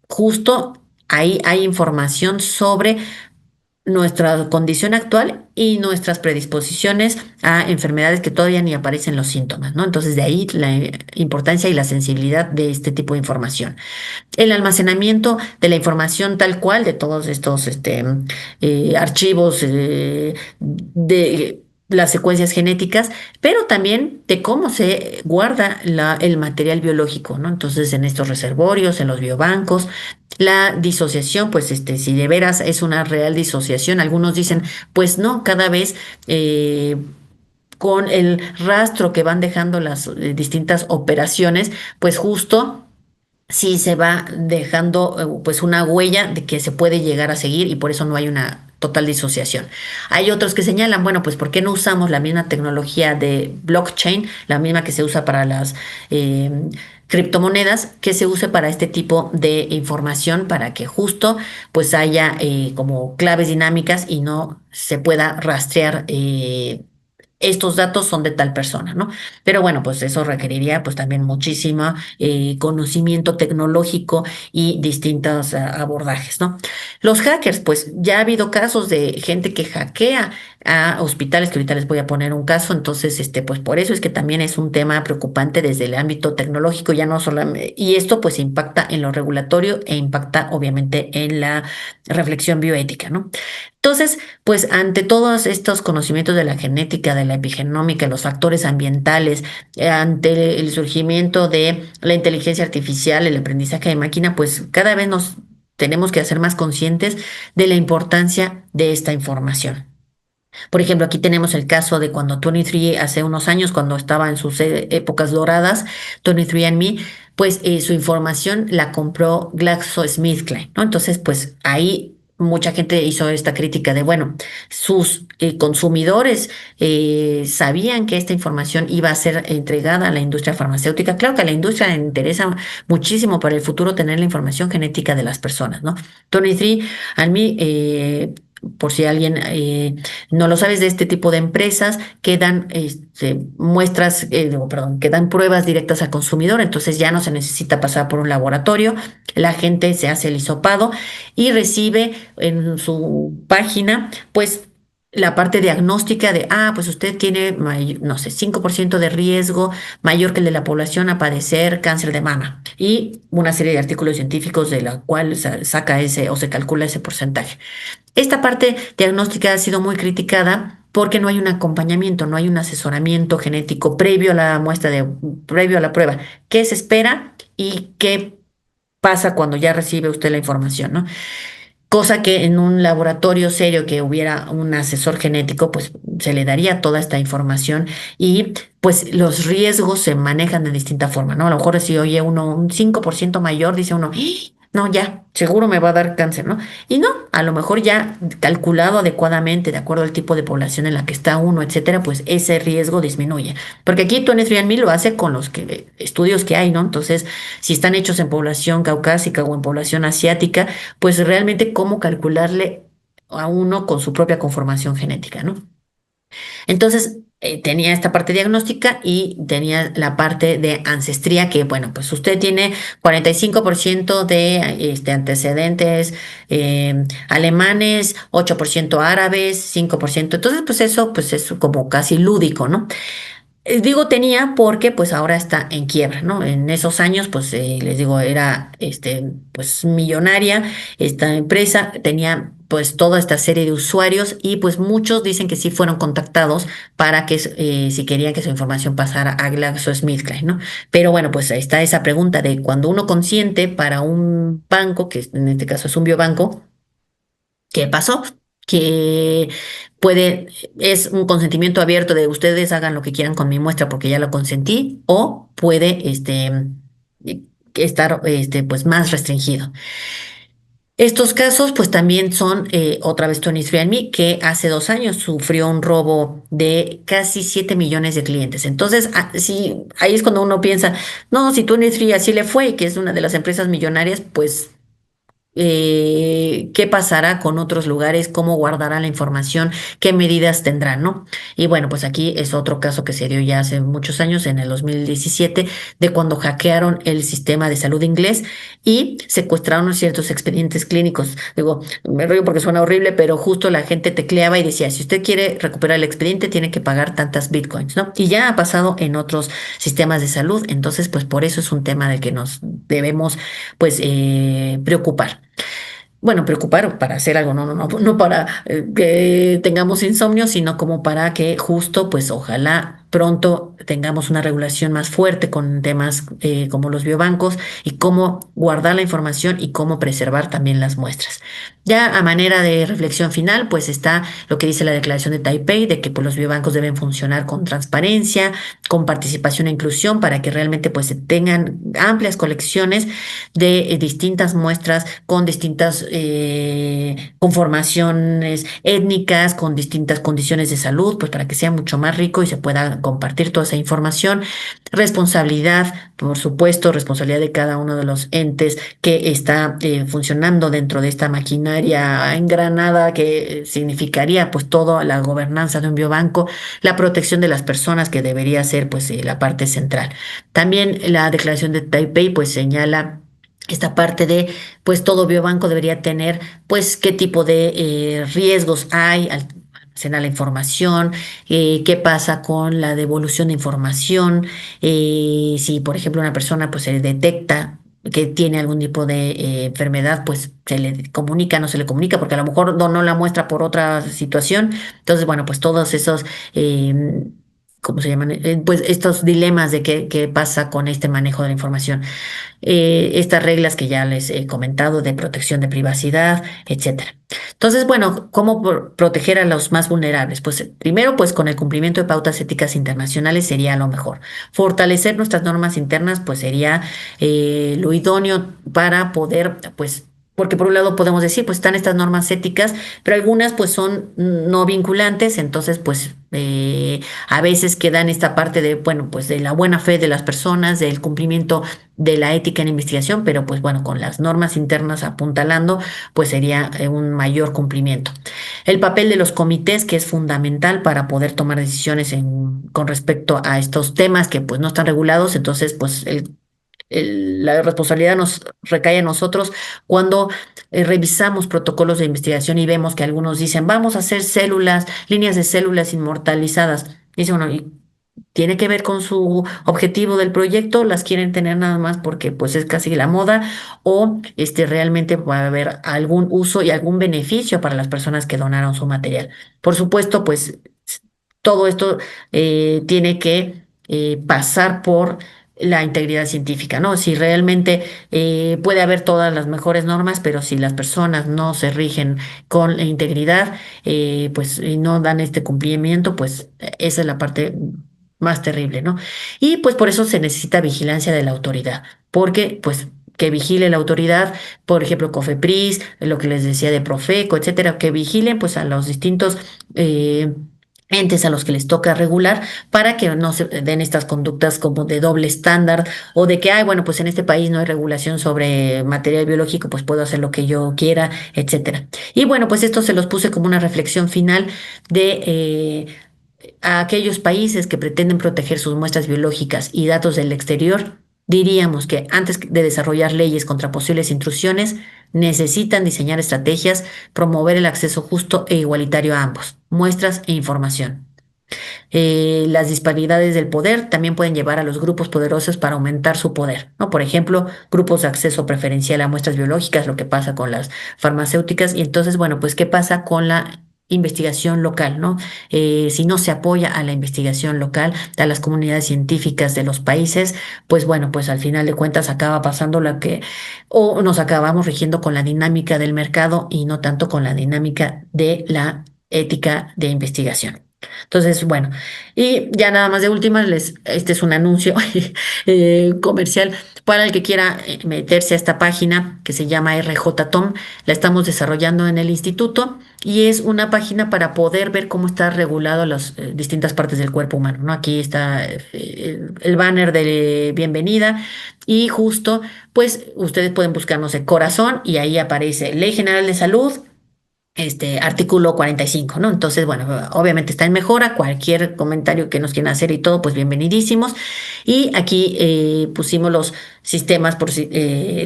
justo ahí hay información sobre nuestra condición actual y nuestras predisposiciones a enfermedades que todavía ni aparecen los síntomas, ¿no? Entonces, de ahí la importancia y la sensibilidad de este tipo de información. El almacenamiento de la información tal cual, de todos estos archivos de las secuencias genéticas, pero también de cómo se guarda el material biológico, ¿no? Entonces, en estos reservorios, en los biobancos, la disociación, pues si de veras es una real disociación, algunos dicen, pues no, cada vez con el rastro que van dejando las distintas operaciones, pues justo sí se va dejando pues una huella de que se puede llegar a seguir y por eso no hay una total disociación. Hay otros que señalan, bueno, pues ¿por qué no usamos la misma tecnología de blockchain, la misma que se usa para las eh, criptomonedas, que se use para este tipo de información para que justo pues haya como claves dinámicas y no se pueda rastrear estos datos son de tal persona, ¿no? Pero bueno, pues eso requeriría pues también muchísimo conocimiento tecnológico y distintos abordajes, ¿no? Los hackers, pues ya ha habido casos de gente que hackea a hospitales, que ahorita les voy a poner un caso, entonces, pues por eso es que también es un tema preocupante desde el ámbito tecnológico, ya no solamente, y esto pues impacta en lo regulatorio e impacta obviamente en la reflexión bioética, ¿no? Entonces, pues ante todos estos conocimientos de la genética, de la epigenómica, los factores ambientales, ante el surgimiento de la inteligencia artificial, el aprendizaje de máquina, pues cada vez nos tenemos que hacer más conscientes de la importancia de esta información. Por ejemplo, aquí tenemos el caso de cuando 23 hace unos años, cuando estaba en sus épocas doradas, 23andMe, pues su información la compró GlaxoSmithKline, ¿no? Entonces, pues ahí mucha gente hizo esta crítica de, bueno, sus consumidores sabían que esta información iba a ser entregada a la industria farmacéutica. Claro que a la industria le interesa muchísimo para el futuro tener la información genética de las personas, ¿no? 23andMe, por si alguien no lo sabes, de este tipo de empresas que dan muestras, digo, perdón, que dan pruebas directas al consumidor, entonces ya no se necesita pasar por un laboratorio, la gente se hace el hisopado y recibe en su página, pues, la parte diagnóstica de, pues usted tiene, no sé, 5% de riesgo mayor que el de la población a padecer cáncer de mama y una serie de artículos científicos de la cual saca ese o se calcula ese porcentaje. Esta parte diagnóstica ha sido muy criticada porque no hay un acompañamiento, no hay un asesoramiento genético previo a la previo a la prueba. ¿Qué se espera y qué pasa cuando ya recibe usted la información, ¿no? Cosa que en un laboratorio serio que hubiera un asesor genético, pues se le daría toda esta información y pues los riesgos se manejan de distinta forma, ¿no? A lo mejor si oye uno un 5% mayor, dice uno, "¡Ah! No, ya, seguro me va a dar cáncer, ¿no? Y no, a lo mejor ya calculado adecuadamente, de acuerdo al tipo de población en la que está uno, etcétera, pues ese riesgo disminuye. Porque aquí 23andMe lo hace con los estudios que hay, ¿no? Entonces, si están hechos en población caucásica o en población asiática, pues realmente cómo calcularle a uno con su propia conformación genética, ¿no? Entonces, tenía esta parte diagnóstica y tenía la parte de ancestría, que bueno, pues usted tiene 45% de antecedentes alemanes, 8% árabes, 5%. Entonces, pues es como casi lúdico, ¿no? Digo tenía porque pues ahora está en quiebra, ¿no? En esos años pues les digo era pues millonaria esta empresa, tenía pues toda esta serie de usuarios y pues muchos dicen que sí fueron contactados para que si querían que su información pasara a GlaxoSmithKline, ¿no? Pero bueno, pues ahí está esa pregunta de cuando uno consiente para un banco, que en este caso es un biobanco, ¿qué pasó? Que puede, es un consentimiento abierto de ustedes hagan lo que quieran con mi muestra porque ya lo consentí, o puede estar pues más restringido. Estos casos, pues también son otra vez 23andMe, que hace 2 años sufrió un robo de casi 7 millones de clientes. Entonces, sí, ahí es cuando uno piensa, no, si 23 así le fue, que es una de las empresas millonarias, pues qué pasará con otros lugares, cómo guardarán la información, qué medidas tendrán, ¿no? Y bueno, pues aquí es otro caso que se dio ya hace muchos años, en el 2017, de cuando hackearon el sistema de salud inglés y secuestraron ciertos expedientes clínicos. Digo, me río porque suena horrible, pero justo la gente tecleaba y decía, si usted quiere recuperar el expediente, tiene que pagar tantas bitcoins, ¿no? Y ya ha pasado en otros sistemas de salud, entonces, pues por eso es un tema del que nos debemos, pues, preocupar. Bueno, preocupar para hacer algo, no para que tengamos insomnio, sino como para que justo, pues ojalá pronto tengamos una regulación más fuerte con temas como los biobancos y cómo guardar la información y cómo preservar también las muestras. Ya a manera de reflexión final, pues está lo que dice la Declaración de Taipei, de que pues, los biobancos deben funcionar con transparencia, con participación e inclusión, para que realmente pues se tengan amplias colecciones de distintas muestras con distintas conformaciones étnicas, con distintas condiciones de salud, pues para que sea mucho más rico y se pueda compartir toda esa información. Responsabilidad, por supuesto, responsabilidad de cada uno de los entes que está funcionando dentro de esta maquinaria engranada que significaría pues toda la gobernanza de un biobanco, la protección de las personas que debería ser pues la parte central. También la declaración de Taipei pues señala esta parte de, pues todo biobanco debería tener, pues qué tipo de riesgos hay al almacenar la información, qué pasa con la devolución de información, si por ejemplo una persona pues se detecta que tiene algún tipo de enfermedad, pues se le comunica, no se le comunica, porque a lo mejor no la muestra por otra situación. Entonces, bueno, pues todos esos ¿cómo se llaman? Pues estos dilemas de qué pasa con este manejo de la información, estas reglas que ya les he comentado de protección de privacidad, etcétera. Entonces, bueno, ¿cómo proteger a los más vulnerables? Pues primero, pues con el cumplimiento de pautas éticas internacionales sería lo mejor. Fortalecer nuestras normas internas, pues sería lo idóneo para poder, pues, porque por un lado podemos decir, pues están estas normas éticas, pero algunas pues son no vinculantes, entonces pues a veces quedan esta parte de, bueno, pues de la buena fe de las personas, del cumplimiento de la ética en investigación, pero pues bueno, con las normas internas apuntalando, pues sería un mayor cumplimiento. El papel de los comités, que es fundamental para poder tomar decisiones con respecto a estos temas que pues no están regulados, entonces pues la responsabilidad nos recae a nosotros cuando revisamos protocolos de investigación y vemos que algunos dicen, vamos a hacer células, líneas de células inmortalizadas. Dice uno, ¿y tiene que ver con su objetivo del proyecto? ¿Las quieren tener nada más porque pues es casi la moda? ¿O realmente va a haber algún uso y algún beneficio para las personas que donaron su material? Por supuesto, pues todo esto tiene que pasar por la integridad científica, ¿no? Si realmente puede haber todas las mejores normas, pero si las personas no se rigen con la integridad, pues y no dan este cumplimiento, pues esa es la parte más terrible, ¿no? Y pues por eso se necesita vigilancia de la autoridad, porque pues que vigile la autoridad, por ejemplo, COFEPRIS, lo que les decía de Profeco, etcétera, que vigilen pues a los distintos entes a los que les toca regular para que no se den estas conductas como de doble estándar o de que, ay, bueno, pues en este país no hay regulación sobre material biológico, pues puedo hacer lo que yo quiera, etcétera. Y bueno, pues esto se los puse como una reflexión final de a aquellos países que pretenden proteger sus muestras biológicas y datos del exterior. Diríamos que antes de desarrollar leyes contra posibles intrusiones, necesitan diseñar estrategias, promover el acceso justo e igualitario a ambos, muestras e información. Las disparidades del poder también pueden llevar a los grupos poderosos para aumentar su poder, ¿no? Por ejemplo, grupos de acceso preferencial a muestras biológicas, lo que pasa con las farmacéuticas. Y entonces, bueno, pues, ¿qué pasa con la investigación local, ¿no? Si no se apoya a la investigación local, a las comunidades científicas de los países, pues bueno, pues al final de cuentas acaba pasando lo que, o nos acabamos rigiendo con la dinámica del mercado y no tanto con la dinámica de la ética de investigación. Entonces, bueno, y ya nada más de última, este es un anuncio comercial, para el que quiera meterse a esta página que se llama RJTOM, la estamos desarrollando en el instituto y es una página para poder ver cómo está regulado las distintas partes del cuerpo humano, ¿no? Aquí está el banner de bienvenida y justo, pues ustedes pueden buscar, no sé, corazón y ahí aparece Ley General de Salud, artículo 45, ¿no? Entonces, bueno, obviamente está en mejora, cualquier comentario que nos quieran hacer y todo, pues bienvenidísimos. Y aquí pusimos los sistemas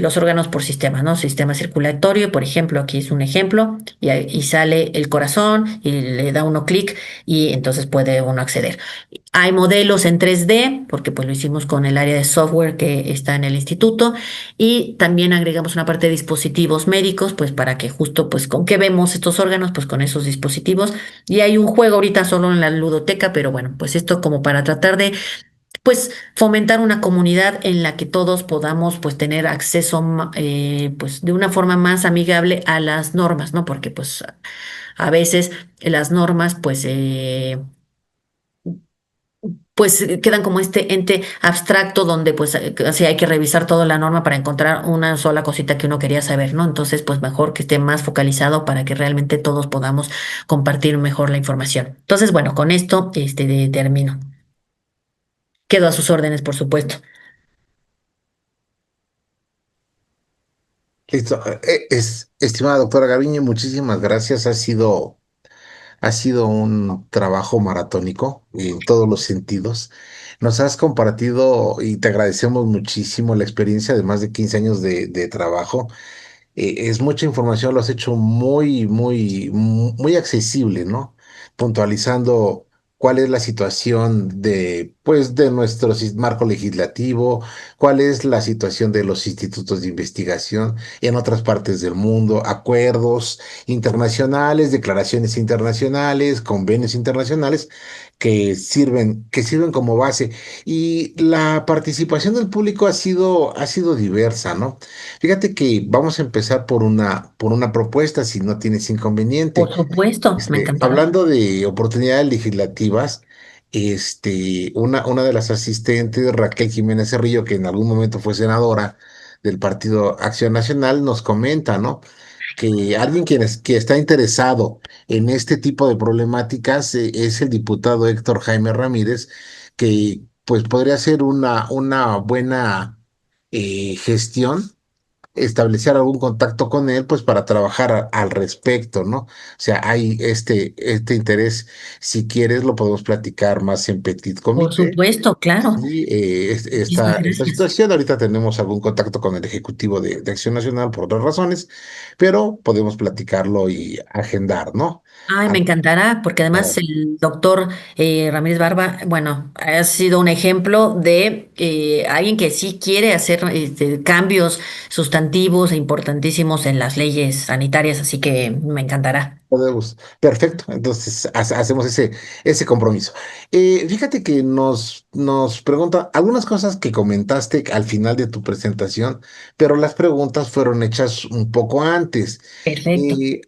los órganos por sistema, ¿no? Sistema circulatorio, por ejemplo, aquí es un ejemplo, y sale el corazón y le da uno clic y entonces puede uno acceder. Hay modelos en 3D, porque pues lo hicimos con el área de software que está en el instituto, y también agregamos una parte de dispositivos médicos, pues para que justo, pues con qué vemos estos órganos, pues con esos dispositivos. Y hay un juego ahorita solo en la ludoteca, pero bueno, pues esto como para tratar de, pues fomentar una comunidad en la que todos podamos, pues tener acceso, pues de una forma más amigable a las normas, ¿no? Porque pues a veces las normas, pues quedan como este ente abstracto donde pues sí hay que revisar toda la norma para encontrar una sola cosita que uno quería saber, ¿no? Entonces, pues mejor que esté más focalizado para que realmente todos podamos compartir mejor la información. Entonces, bueno, con esto termino. Quedo a sus órdenes, por supuesto. Listo. Estimada doctora Gaviño, muchísimas gracias. Ha sido un trabajo maratónico en todos los sentidos. Nos has compartido y te agradecemos muchísimo la experiencia de más de 15 años de trabajo. Es mucha información, lo has hecho muy accesible, ¿no? Puntualizando cuál es la situación de nuestro marco legislativo, cuál es la situación de los institutos de investigación en otras partes del mundo, acuerdos internacionales, declaraciones internacionales, convenios internacionales que sirven como base. Y la participación del público ha sido diversa, ¿no? Fíjate que vamos a empezar por una propuesta, si no tienes inconveniente. Por supuesto, me encantará. Hablando de oportunidades legislativas, una de las asistentes, Raquel Jiménez Cerrillo, que en algún momento fue senadora del Partido Acción Nacional, nos comenta, ¿no? Que alguien que está interesado en este tipo de problemáticas es el diputado Héctor Jaime Ramírez, que pues podría ser una buena gestión establecer algún contacto con él, pues para trabajar al respecto, ¿no? O sea, hay este interés, si quieres, lo podemos platicar más en petit Por comité. supuesto, claro. Sí, Muchísimas esta gracias. situación, ahorita tenemos algún contacto con el Ejecutivo de Acción Nacional por otras razones, pero podemos platicarlo y agendar, ¿no? Ay, me Al- encantará, porque además para el doctor Ramírez Barba, bueno, ha sido un ejemplo de alguien que sí quiere hacer cambios sustantivos e importantísimos en las leyes sanitarias, así que me encantará. Podemos. Perfecto. Entonces hacemos ese compromiso. Fíjate que nos pregunta algunas cosas que comentaste al final de tu presentación, pero las preguntas fueron hechas un poco antes. Perfecto. Eh,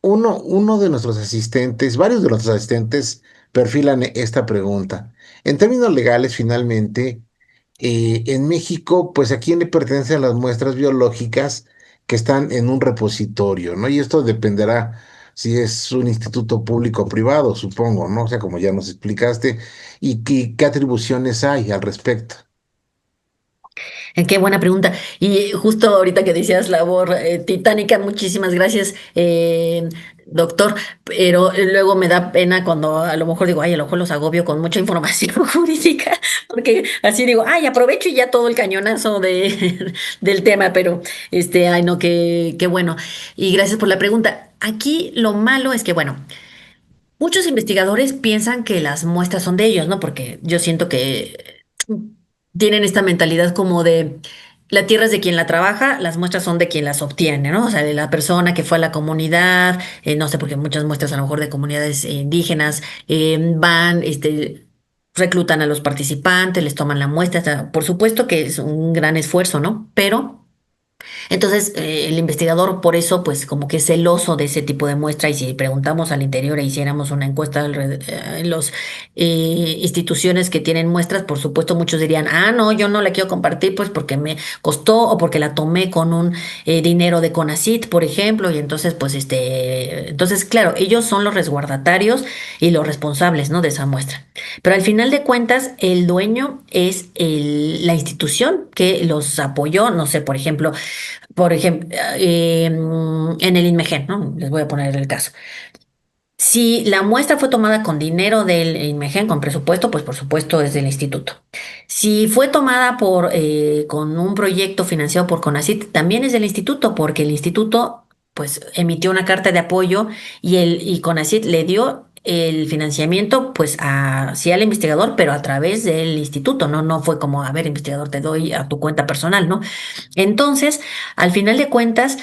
uno de nuestros asistentes, varios de nuestros asistentes perfilan esta pregunta. En términos legales, finalmente, en México, pues a quién le pertenecen las muestras biológicas que están en un repositorio, ¿no? Y esto dependerá si es un instituto público o privado, supongo, ¿no? O sea, como ya nos explicaste, y qué atribuciones hay al respecto. Qué buena pregunta. Y justo ahorita que decías labor titánica, muchísimas gracias, doctor. Pero luego me da pena cuando a lo mejor digo, ay, a lo mejor los agobio con mucha información jurídica, porque así digo, ay, aprovecho y ya todo el cañonazo del tema, pero ay, no, qué bueno. Y gracias por la pregunta. Aquí lo malo es que, bueno. Muchos investigadores piensan que las muestras son de ellos, ¿no? Porque yo siento que tienen esta mentalidad como de la tierra es de quien la trabaja, las muestras son de quien las obtiene, ¿no? O sea, de la persona que fue a la comunidad, no sé, porque muchas muestras a lo mejor de comunidades indígenas van, reclutan a los participantes, les toman la muestra, o sea, por supuesto que es un gran esfuerzo, ¿no? Pero Entonces, el investigador por eso, pues como que es celoso de ese tipo de muestra y si preguntamos al interior e hiciéramos una encuesta en las instituciones que tienen muestras, por supuesto muchos dirían, ah, no, yo no la quiero compartir pues porque me costó o porque la tomé con un dinero de CONACYT, por ejemplo, y entonces pues entonces claro, ellos son los resguardatarios y los responsables, ¿no? De esa muestra. Pero al final de cuentas, el dueño es la institución que los apoyó, no sé, por ejemplo, en el INMEGEN, ¿no? Les voy a poner el caso. Si la muestra fue tomada con dinero del INMEGEN, con presupuesto, pues por supuesto es del instituto. Si fue tomada con un proyecto financiado por CONACYT, también es del instituto, porque el instituto pues emitió una carta de apoyo y CONACYT le dio el financiamiento pues sí al investigador, pero a través del instituto, ¿no? No fue como, a ver, investigador, te doy a tu cuenta personal, ¿no? Entonces, al final de cuentas,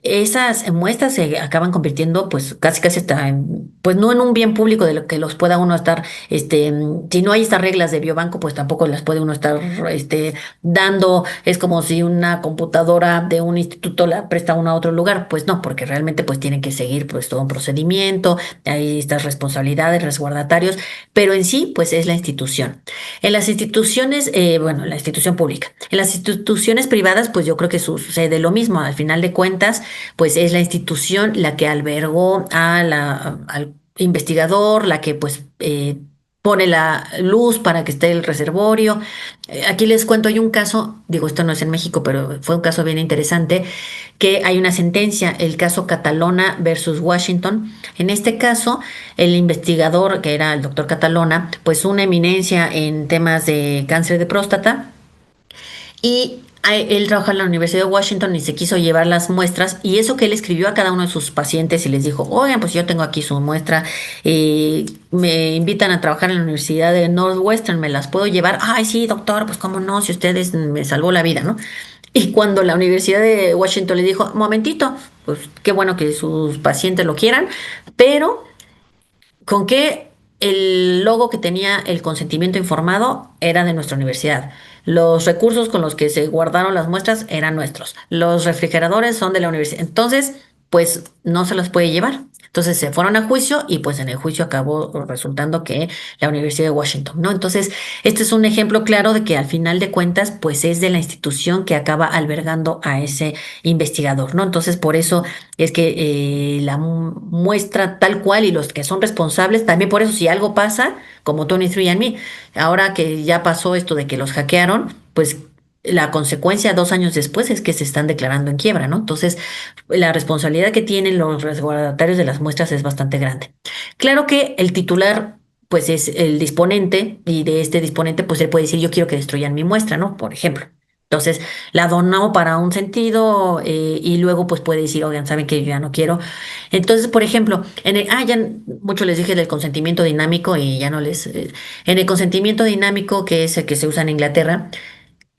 esas muestras se acaban convirtiendo, pues, casi hasta pues no en un bien público de lo que los pueda uno estar, si no hay estas reglas de biobanco, pues tampoco las puede uno estar, dando. Es como si una computadora de un instituto la presta uno a otro lugar, pues no, porque realmente, pues, tienen que seguir, pues, todo un procedimiento, hay estas responsabilidades, resguardatarios, pero en sí, pues, es la institución. En las instituciones, bueno, la institución pública. En las instituciones privadas, pues yo creo que sucede lo mismo. Al final de cuentas, pues es la institución la que albergó al investigador, la que pues pone la luz para que esté el reservorio. Aquí les cuento, hay un caso, digo, esto no es en México, pero fue un caso bien interesante, que hay una sentencia, el caso Catalona versus Washington. En este caso, el investigador, que era el doctor Catalona, pues una eminencia en temas de cáncer de próstata, y él trabaja en la Universidad de Washington y se quiso llevar las muestras y eso que él escribió a cada uno de sus pacientes y les dijo, oigan, pues yo tengo aquí su muestra, me invitan a trabajar en la Universidad de Northwestern, ¿me las puedo llevar? Ay, sí, doctor, pues cómo no, si ustedes me salvó la vida, ¿no? Y cuando la Universidad de Washington le dijo, momentito, pues qué bueno que sus pacientes lo quieran, pero con que el logo que tenía el consentimiento informado era de nuestra universidad. Los recursos con los que se guardaron las muestras eran nuestros. Los refrigeradores son de la universidad. Entonces, pues no se los puede llevar. Entonces se fueron a juicio y pues en el juicio acabó resultando que la Universidad de Washington, ¿no? Entonces, este es un ejemplo claro de que al final de cuentas, pues es de la institución que acaba albergando a ese investigador, ¿no? Entonces, por eso es que la muestra tal cual y los que son responsables, también por eso si algo pasa, como Tony Three and Me, ahora que ya pasó esto de que los hackearon, pues la consecuencia 2 años después es que se están declarando en quiebra, ¿no? Entonces, la responsabilidad que tienen los resguardatarios de las muestras es bastante grande. Claro que el titular, pues es el disponente y de este disponente, pues él puede decir, yo quiero que destruyan mi muestra, ¿no? Por ejemplo. Entonces, la donó para un sentido y luego pues puede decir, oigan, saben que yo ya no quiero. Entonces, por ejemplo, ya mucho les dije del consentimiento dinámico y ya no en el consentimiento dinámico, que es el que se usa en Inglaterra,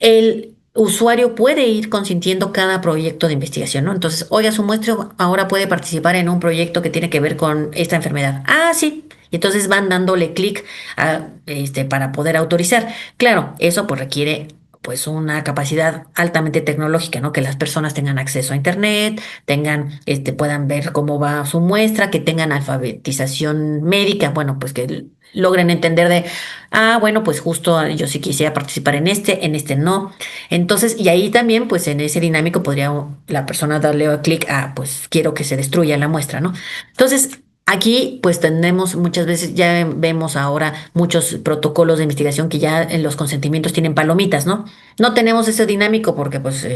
el usuario puede ir consintiendo cada proyecto de investigación, ¿no? Entonces, oiga, su muestra ahora puede participar en un proyecto que tiene que ver con esta enfermedad. Ah, sí. Y entonces van dándole clic para poder autorizar. Claro, eso pues requiere pues una capacidad altamente tecnológica, ¿no? Que las personas tengan acceso a internet, puedan ver cómo va su muestra, que tengan alfabetización médica, bueno, pues que logren entender bueno, pues justo yo sí quisiera participar en este no. Entonces, y ahí también, pues en ese dinámico podría la persona darle clic a, pues quiero que se destruya la muestra, ¿no? Entonces, aquí, pues tenemos muchas veces, ya vemos ahora muchos protocolos de investigación que ya en los consentimientos tienen palomitas, ¿no? No tenemos ese dinámico porque, pues,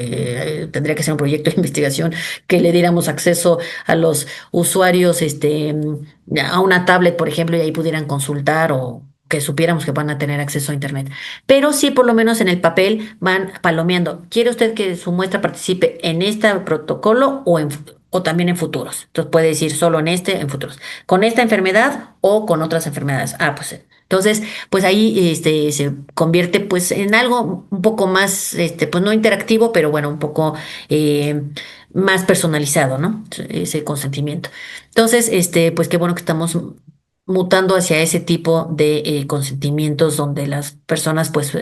tendría que ser un proyecto de investigación que le diéramos acceso a los usuarios, a una tablet, por ejemplo, y ahí pudieran consultar o que supiéramos que van a tener acceso a Internet. Pero sí, por lo menos en el papel van palomeando. ¿Quiere usted que su muestra participe en este protocolo o también en futuros? Entonces puede decir solo en futuros. Con esta enfermedad o con otras enfermedades. Ah, pues entonces, pues ahí se convierte pues en algo un poco más, pues no interactivo, pero bueno, un poco más personalizado, ¿no? Ese consentimiento. Entonces, pues qué bueno que estamos mutando hacia ese tipo de consentimientos donde las personas pues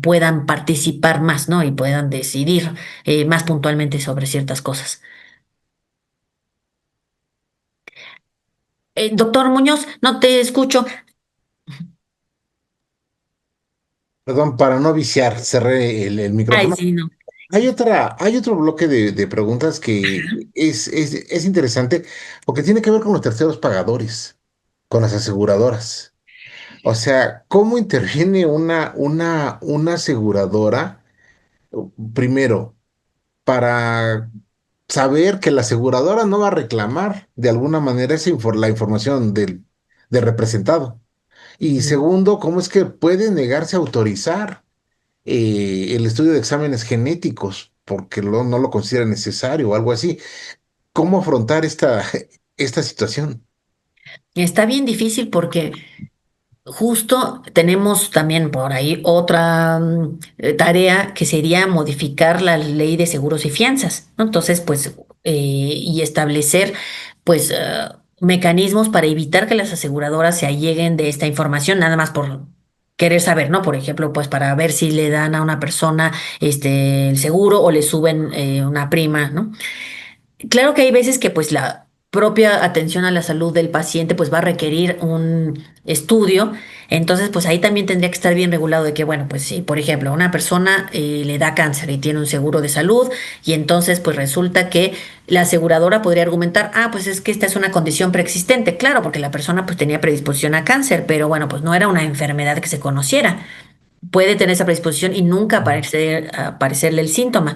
puedan participar más, ¿no? Y puedan decidir más puntualmente sobre ciertas cosas. Doctor Muñoz, no te escucho. Perdón, para no viciar, cerré el Ay, micrófono. sí, no. Hay otro bloque de preguntas que es interesante porque tiene que ver con los terceros pagadores, con las aseguradoras. O sea, ¿cómo interviene una aseguradora, primero, para saber que la aseguradora no va a reclamar de alguna manera la información del representado? Y Ujú. segundo, ¿cómo es que puede negarse a autorizar el estudio de exámenes genéticos porque no lo considera necesario o algo así? ¿Cómo afrontar esta situación? Está bien difícil porque justo tenemos también por ahí otra tarea que sería modificar la ley de seguros y fianzas, ¿no? Entonces, pues, y establecer, pues, mecanismos para evitar que las aseguradoras se alleguen de esta información, nada más por querer saber, ¿no? Por ejemplo, pues para ver si le dan a una persona el seguro o le suben una prima, ¿no? Claro que hay veces que pues la propia atención a la salud del paciente pues va a requerir un estudio, entonces pues ahí también tendría que estar bien regulado de que bueno pues si por ejemplo a una persona le da cáncer y tiene un seguro de salud y entonces pues resulta que la aseguradora podría argumentar, ah pues es que esta es una condición preexistente, claro porque la persona pues tenía predisposición a cáncer, pero bueno pues no era una enfermedad que se conociera, puede tener esa predisposición y nunca aparecerle el síntoma.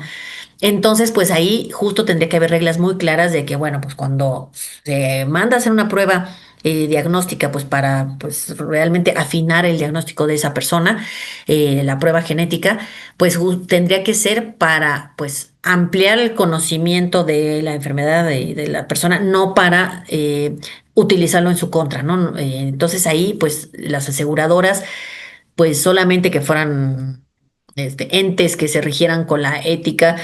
Entonces, pues ahí justo tendría que haber reglas muy claras de que, bueno, pues cuando se manda a hacer una prueba diagnóstica, pues para pues realmente afinar el diagnóstico de esa persona, la prueba genética, pues tendría que ser para pues ampliar el conocimiento de la enfermedad de la persona, no para utilizarlo en su contra, ¿no? Entonces ahí, pues las aseguradoras pues solamente que fueran entes que se rigieran con la ética,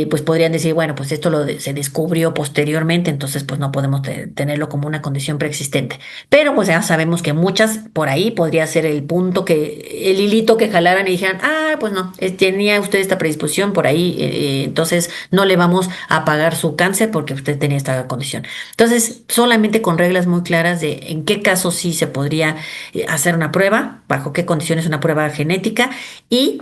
pues podrían decir, bueno, pues esto se descubrió posteriormente, entonces pues no podemos tenerlo como una condición preexistente. Pero pues ya sabemos que muchas por ahí podría ser el punto que, el hilito que jalaran y dijeran, ah, pues no, tenía usted esta predisposición por ahí, entonces no le vamos a pagar su cáncer porque usted tenía esta condición. Entonces, solamente con reglas muy claras de en qué casos sí se podría hacer una prueba, bajo qué condiciones una prueba genética y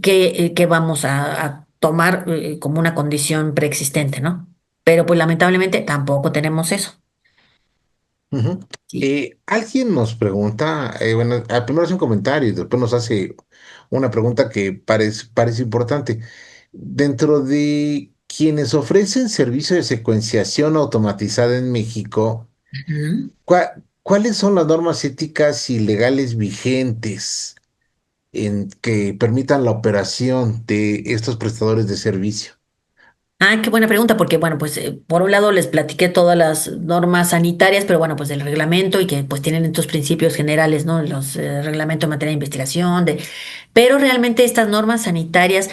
qué vamos a tomar como una condición preexistente, ¿no? Pero pues lamentablemente tampoco tenemos eso. Ujú. Sí. Alguien nos pregunta, bueno, primero hace un comentario y después nos hace una pregunta que parece importante. Dentro de quienes ofrecen servicio de secuenciación automatizada en México, Ujú. ¿cuáles son las normas éticas y legales vigentes en que permitan la operación de estos prestadores de servicio? Ah, qué buena pregunta, porque bueno, pues por un lado les platiqué todas las normas sanitarias, pero bueno, pues del reglamento y que pues tienen estos principios generales, ¿no? Los reglamentos en materia de investigación, pero realmente estas normas sanitarias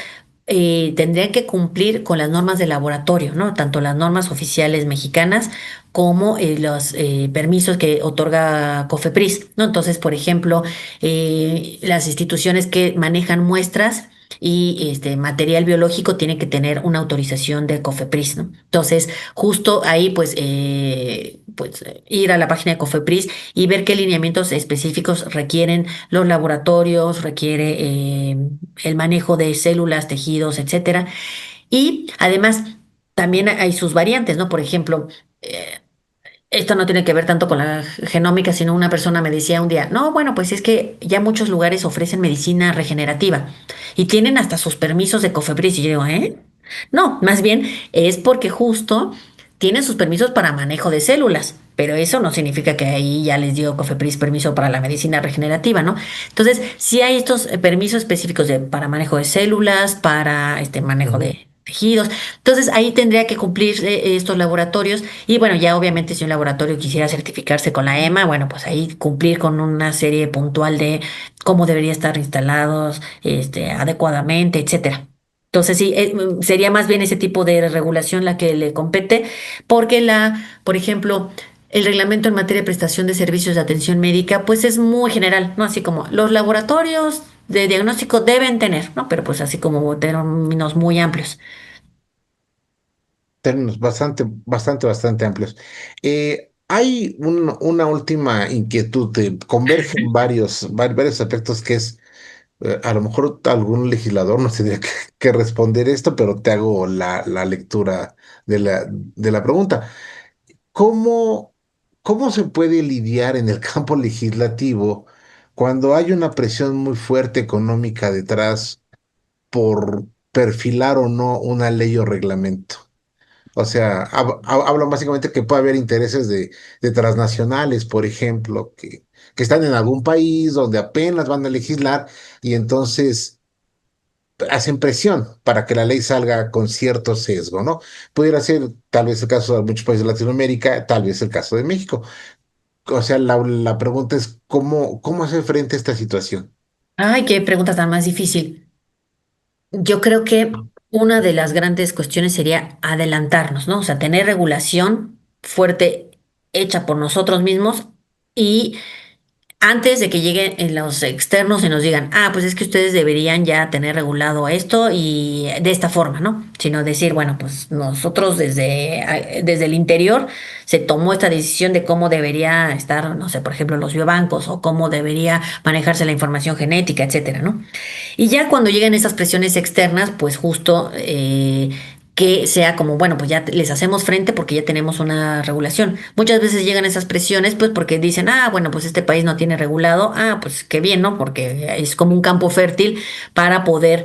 tendrían que cumplir con las normas de laboratorio, ¿no? Tanto las normas oficiales mexicanas como los permisos que otorga COFEPRIS, ¿no? Entonces, por ejemplo, las instituciones que manejan muestras y este material biológico tiene que tener una autorización de COFEPRIS, ¿no? Entonces, justo ahí, ir a la página de COFEPRIS y ver qué lineamientos específicos requieren los laboratorios, requiere el manejo de células, tejidos, etcétera. Y además, también hay sus variantes, ¿no? Por ejemplo, eh, esto no tiene que ver tanto con la genómica, sino una persona me decía un día, no, bueno, pues es que ya muchos lugares ofrecen medicina regenerativa y tienen hasta sus permisos de COFEPRIS. Y yo digo, ¿eh? No, más bien es porque justo tienen sus permisos para manejo de células, pero eso no significa que ahí ya les dio COFEPRIS permiso para la medicina regenerativa, ¿no? Entonces, sí hay estos permisos específicos para manejo de células, para este manejo Ujú, de tejidos. Entonces, ahí tendría que cumplir estos laboratorios y bueno, ya obviamente si un laboratorio quisiera certificarse con la EMA, bueno, pues ahí cumplir con una serie puntual de cómo debería estar instalados, adecuadamente, etcétera. Entonces sí, sería más bien ese tipo de regulación la que le compete, porque por ejemplo, el reglamento en materia de prestación de servicios de atención médica, pues es muy general, ¿no? Así como los laboratorios de diagnóstico deben tener, ¿no? Pero pues así como términos muy amplios. Términos bastante amplios. Hay una última inquietud, convergen varios aspectos que es, a lo mejor algún legislador nos tendría que responder esto, pero te hago la lectura de la pregunta. ¿Cómo, cómo se puede lidiar en el campo legislativo cuando hay una presión muy fuerte económica detrás por perfilar o no una ley o reglamento? O sea, hablan básicamente que puede haber intereses de transnacionales, por ejemplo, que están en algún país donde apenas van a legislar y entonces hacen presión para que la ley salga con cierto sesgo, ¿no? Pudiera ser tal vez el caso de muchos países de Latinoamérica, tal vez el caso de México. O sea, la pregunta es cómo hacer frente a esta situación. Ay, qué pregunta tan más difícil. Yo creo que una de las grandes cuestiones sería adelantarnos, ¿no? O sea, tener regulación fuerte hecha por nosotros mismos y antes de que lleguen en los externos y nos digan, ah, pues es que ustedes deberían ya tener regulado esto y de esta forma, ¿no? Sino decir, bueno, pues nosotros desde el interior se tomó esta decisión de cómo debería estar, no sé, por ejemplo, los biobancos o cómo debería manejarse la información genética, etcétera, ¿no? Y ya cuando lleguen esas presiones externas, pues justo que sea como, bueno, pues ya les hacemos frente porque ya tenemos una regulación. Muchas veces llegan esas presiones, pues porque dicen, ah, bueno, pues este país no tiene regulado, ah, pues qué bien, ¿no? Porque es como un campo fértil para poder,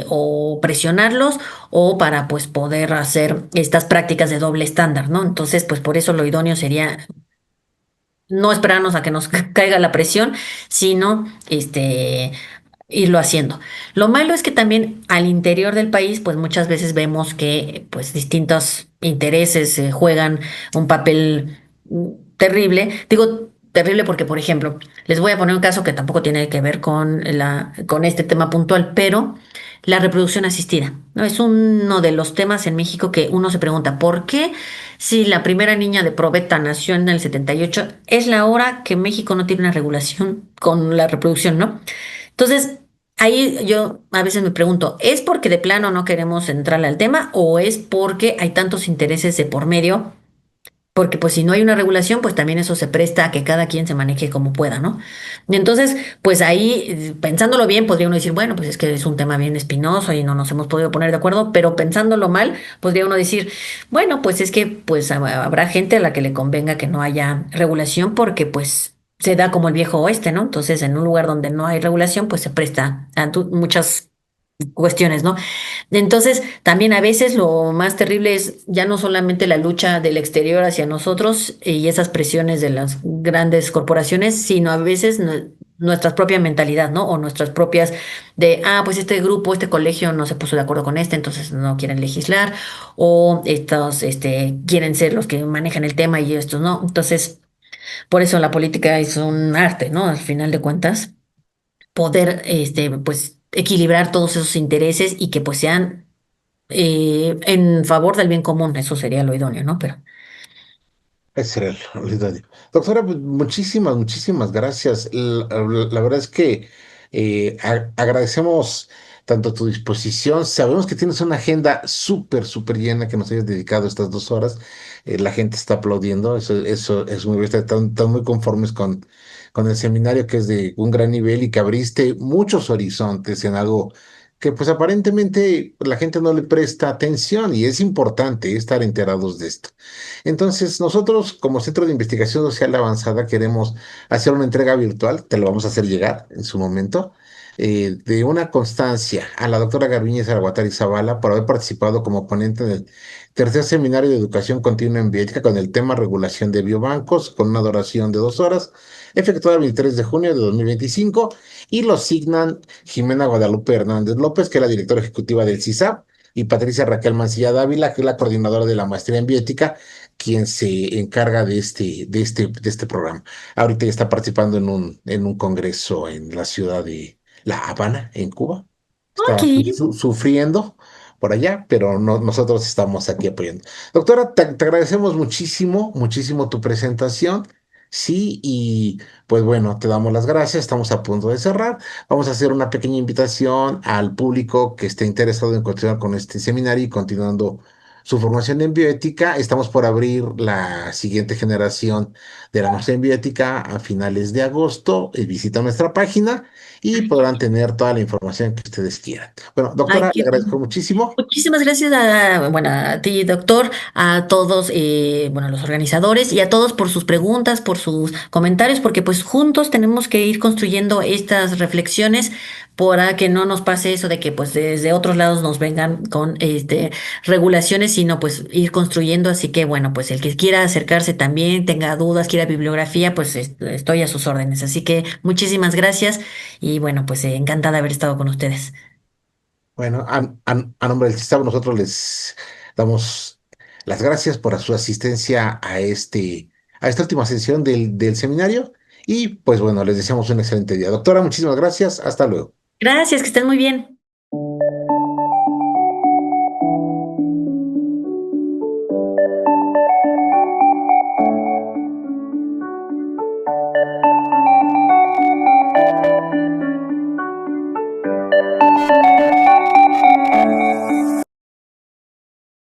o presionarlos o para, pues, poder hacer estas prácticas de doble estándar, ¿no? Entonces, pues por eso lo idóneo sería no esperarnos a que nos caiga la presión, sino irlo haciendo. Lo malo es que también al interior del país, pues muchas veces vemos que pues distintos intereses juegan un papel terrible. Digo terrible porque, por ejemplo, les voy a poner un caso que tampoco tiene que ver con este tema puntual, pero la reproducción asistida, ¿no? Es uno de los temas en México que uno se pregunta, ¿por qué si la primera niña de probeta nació en el 78 es la hora que México no tiene una regulación con la reproducción, ¿no? Entonces, ahí yo a veces me pregunto, ¿es porque de plano no queremos entrarle al tema o es porque hay tantos intereses de por medio? Porque pues si no hay una regulación, pues también eso se presta a que cada quien se maneje como pueda, ¿no? Y entonces, pues ahí, pensándolo bien, podría uno decir, bueno, pues es que es un tema bien espinoso y no nos hemos podido poner de acuerdo, pero pensándolo mal, podría uno decir, bueno, pues es que pues habrá gente a la que le convenga que no haya regulación porque pues se da como el viejo oeste, ¿no? Entonces, en un lugar donde no hay regulación, pues se presta a muchas cuestiones, ¿no? Entonces, también a veces lo más terrible es ya no solamente la lucha del exterior hacia nosotros y esas presiones de las grandes corporaciones, sino a veces nuestra propia mentalidad, ¿no? O nuestras propias de, ah, pues este grupo, este colegio no se puso de acuerdo con este, entonces no quieren legislar, o estos, quieren ser los que manejan el tema y estos no. Entonces, por eso la política es un arte, ¿no? Al final de cuentas poder, pues, equilibrar todos esos intereses y que pues sean en favor del bien común. Eso sería lo idóneo, ¿no? Pero, Ese era el idóneo. Doctora, pues, muchísimas gracias. La verdad es que agradecemos tanto tu disposición. Sabemos que tienes una agenda súper llena que nos hayas dedicado estas 2 horas. La gente está aplaudiendo. Eso es muy bien. Están muy conformes con el seminario que es de un gran nivel y que abriste muchos horizontes en algo que pues aparentemente la gente no le presta atención y es importante estar enterados de esto. Entonces, nosotros como Centro de Investigación Social Avanzada queremos hacer una entrega virtual, te lo vamos a hacer llegar en su momento, de una constancia a la doctora Garbiñe Zaraguatari Zavala por haber participado como ponente en el tercer seminario de educación continua en bioética con el tema regulación de biobancos, con una duración de 2 horas, efectuada el 23 de junio de 2025, y lo signan Jimena Guadalupe Hernández López, que es la directora ejecutiva del CISAP, y Patricia Raquel Mancilla Dávila, que es la coordinadora de la maestría en bioética, quien se encarga de este programa. Ahorita ya está participando en un congreso en la ciudad de La Habana, en Cuba. Está aquí, sufriendo por allá, pero nosotros estamos aquí apoyando. Doctora, te agradecemos muchísimo, muchísimo tu presentación. Sí, y pues bueno, te damos las gracias. Estamos a punto de cerrar. Vamos a hacer una pequeña invitación al público que esté interesado en continuar con este seminario y continuando su formación en bioética. Estamos por abrir la siguiente generación de la maestría en bioética a finales de agosto. Visita nuestra página y podrán tener toda la información que ustedes quieran. Bueno, Ay, doctora, le qué agradezco bueno. muchísimo. Muchísimas gracias bueno, a ti, doctor, a todos, bueno, a los organizadores y a todos por sus preguntas, por sus comentarios, porque pues juntos tenemos que ir construyendo estas reflexiones para que no nos pase eso de que pues desde otros lados nos vengan con regulaciones, sino pues ir construyendo. Así que bueno, pues el que quiera acercarse también, tenga dudas, quiera bibliografía, pues estoy a sus órdenes. Así que muchísimas gracias y bueno, pues encantada de haber estado con ustedes. Bueno, a nombre del sistema, nosotros les damos las gracias por su asistencia a esta última sesión del seminario y pues bueno, les deseamos un excelente día. Doctora, muchísimas gracias. Hasta luego. Gracias, que estén muy bien.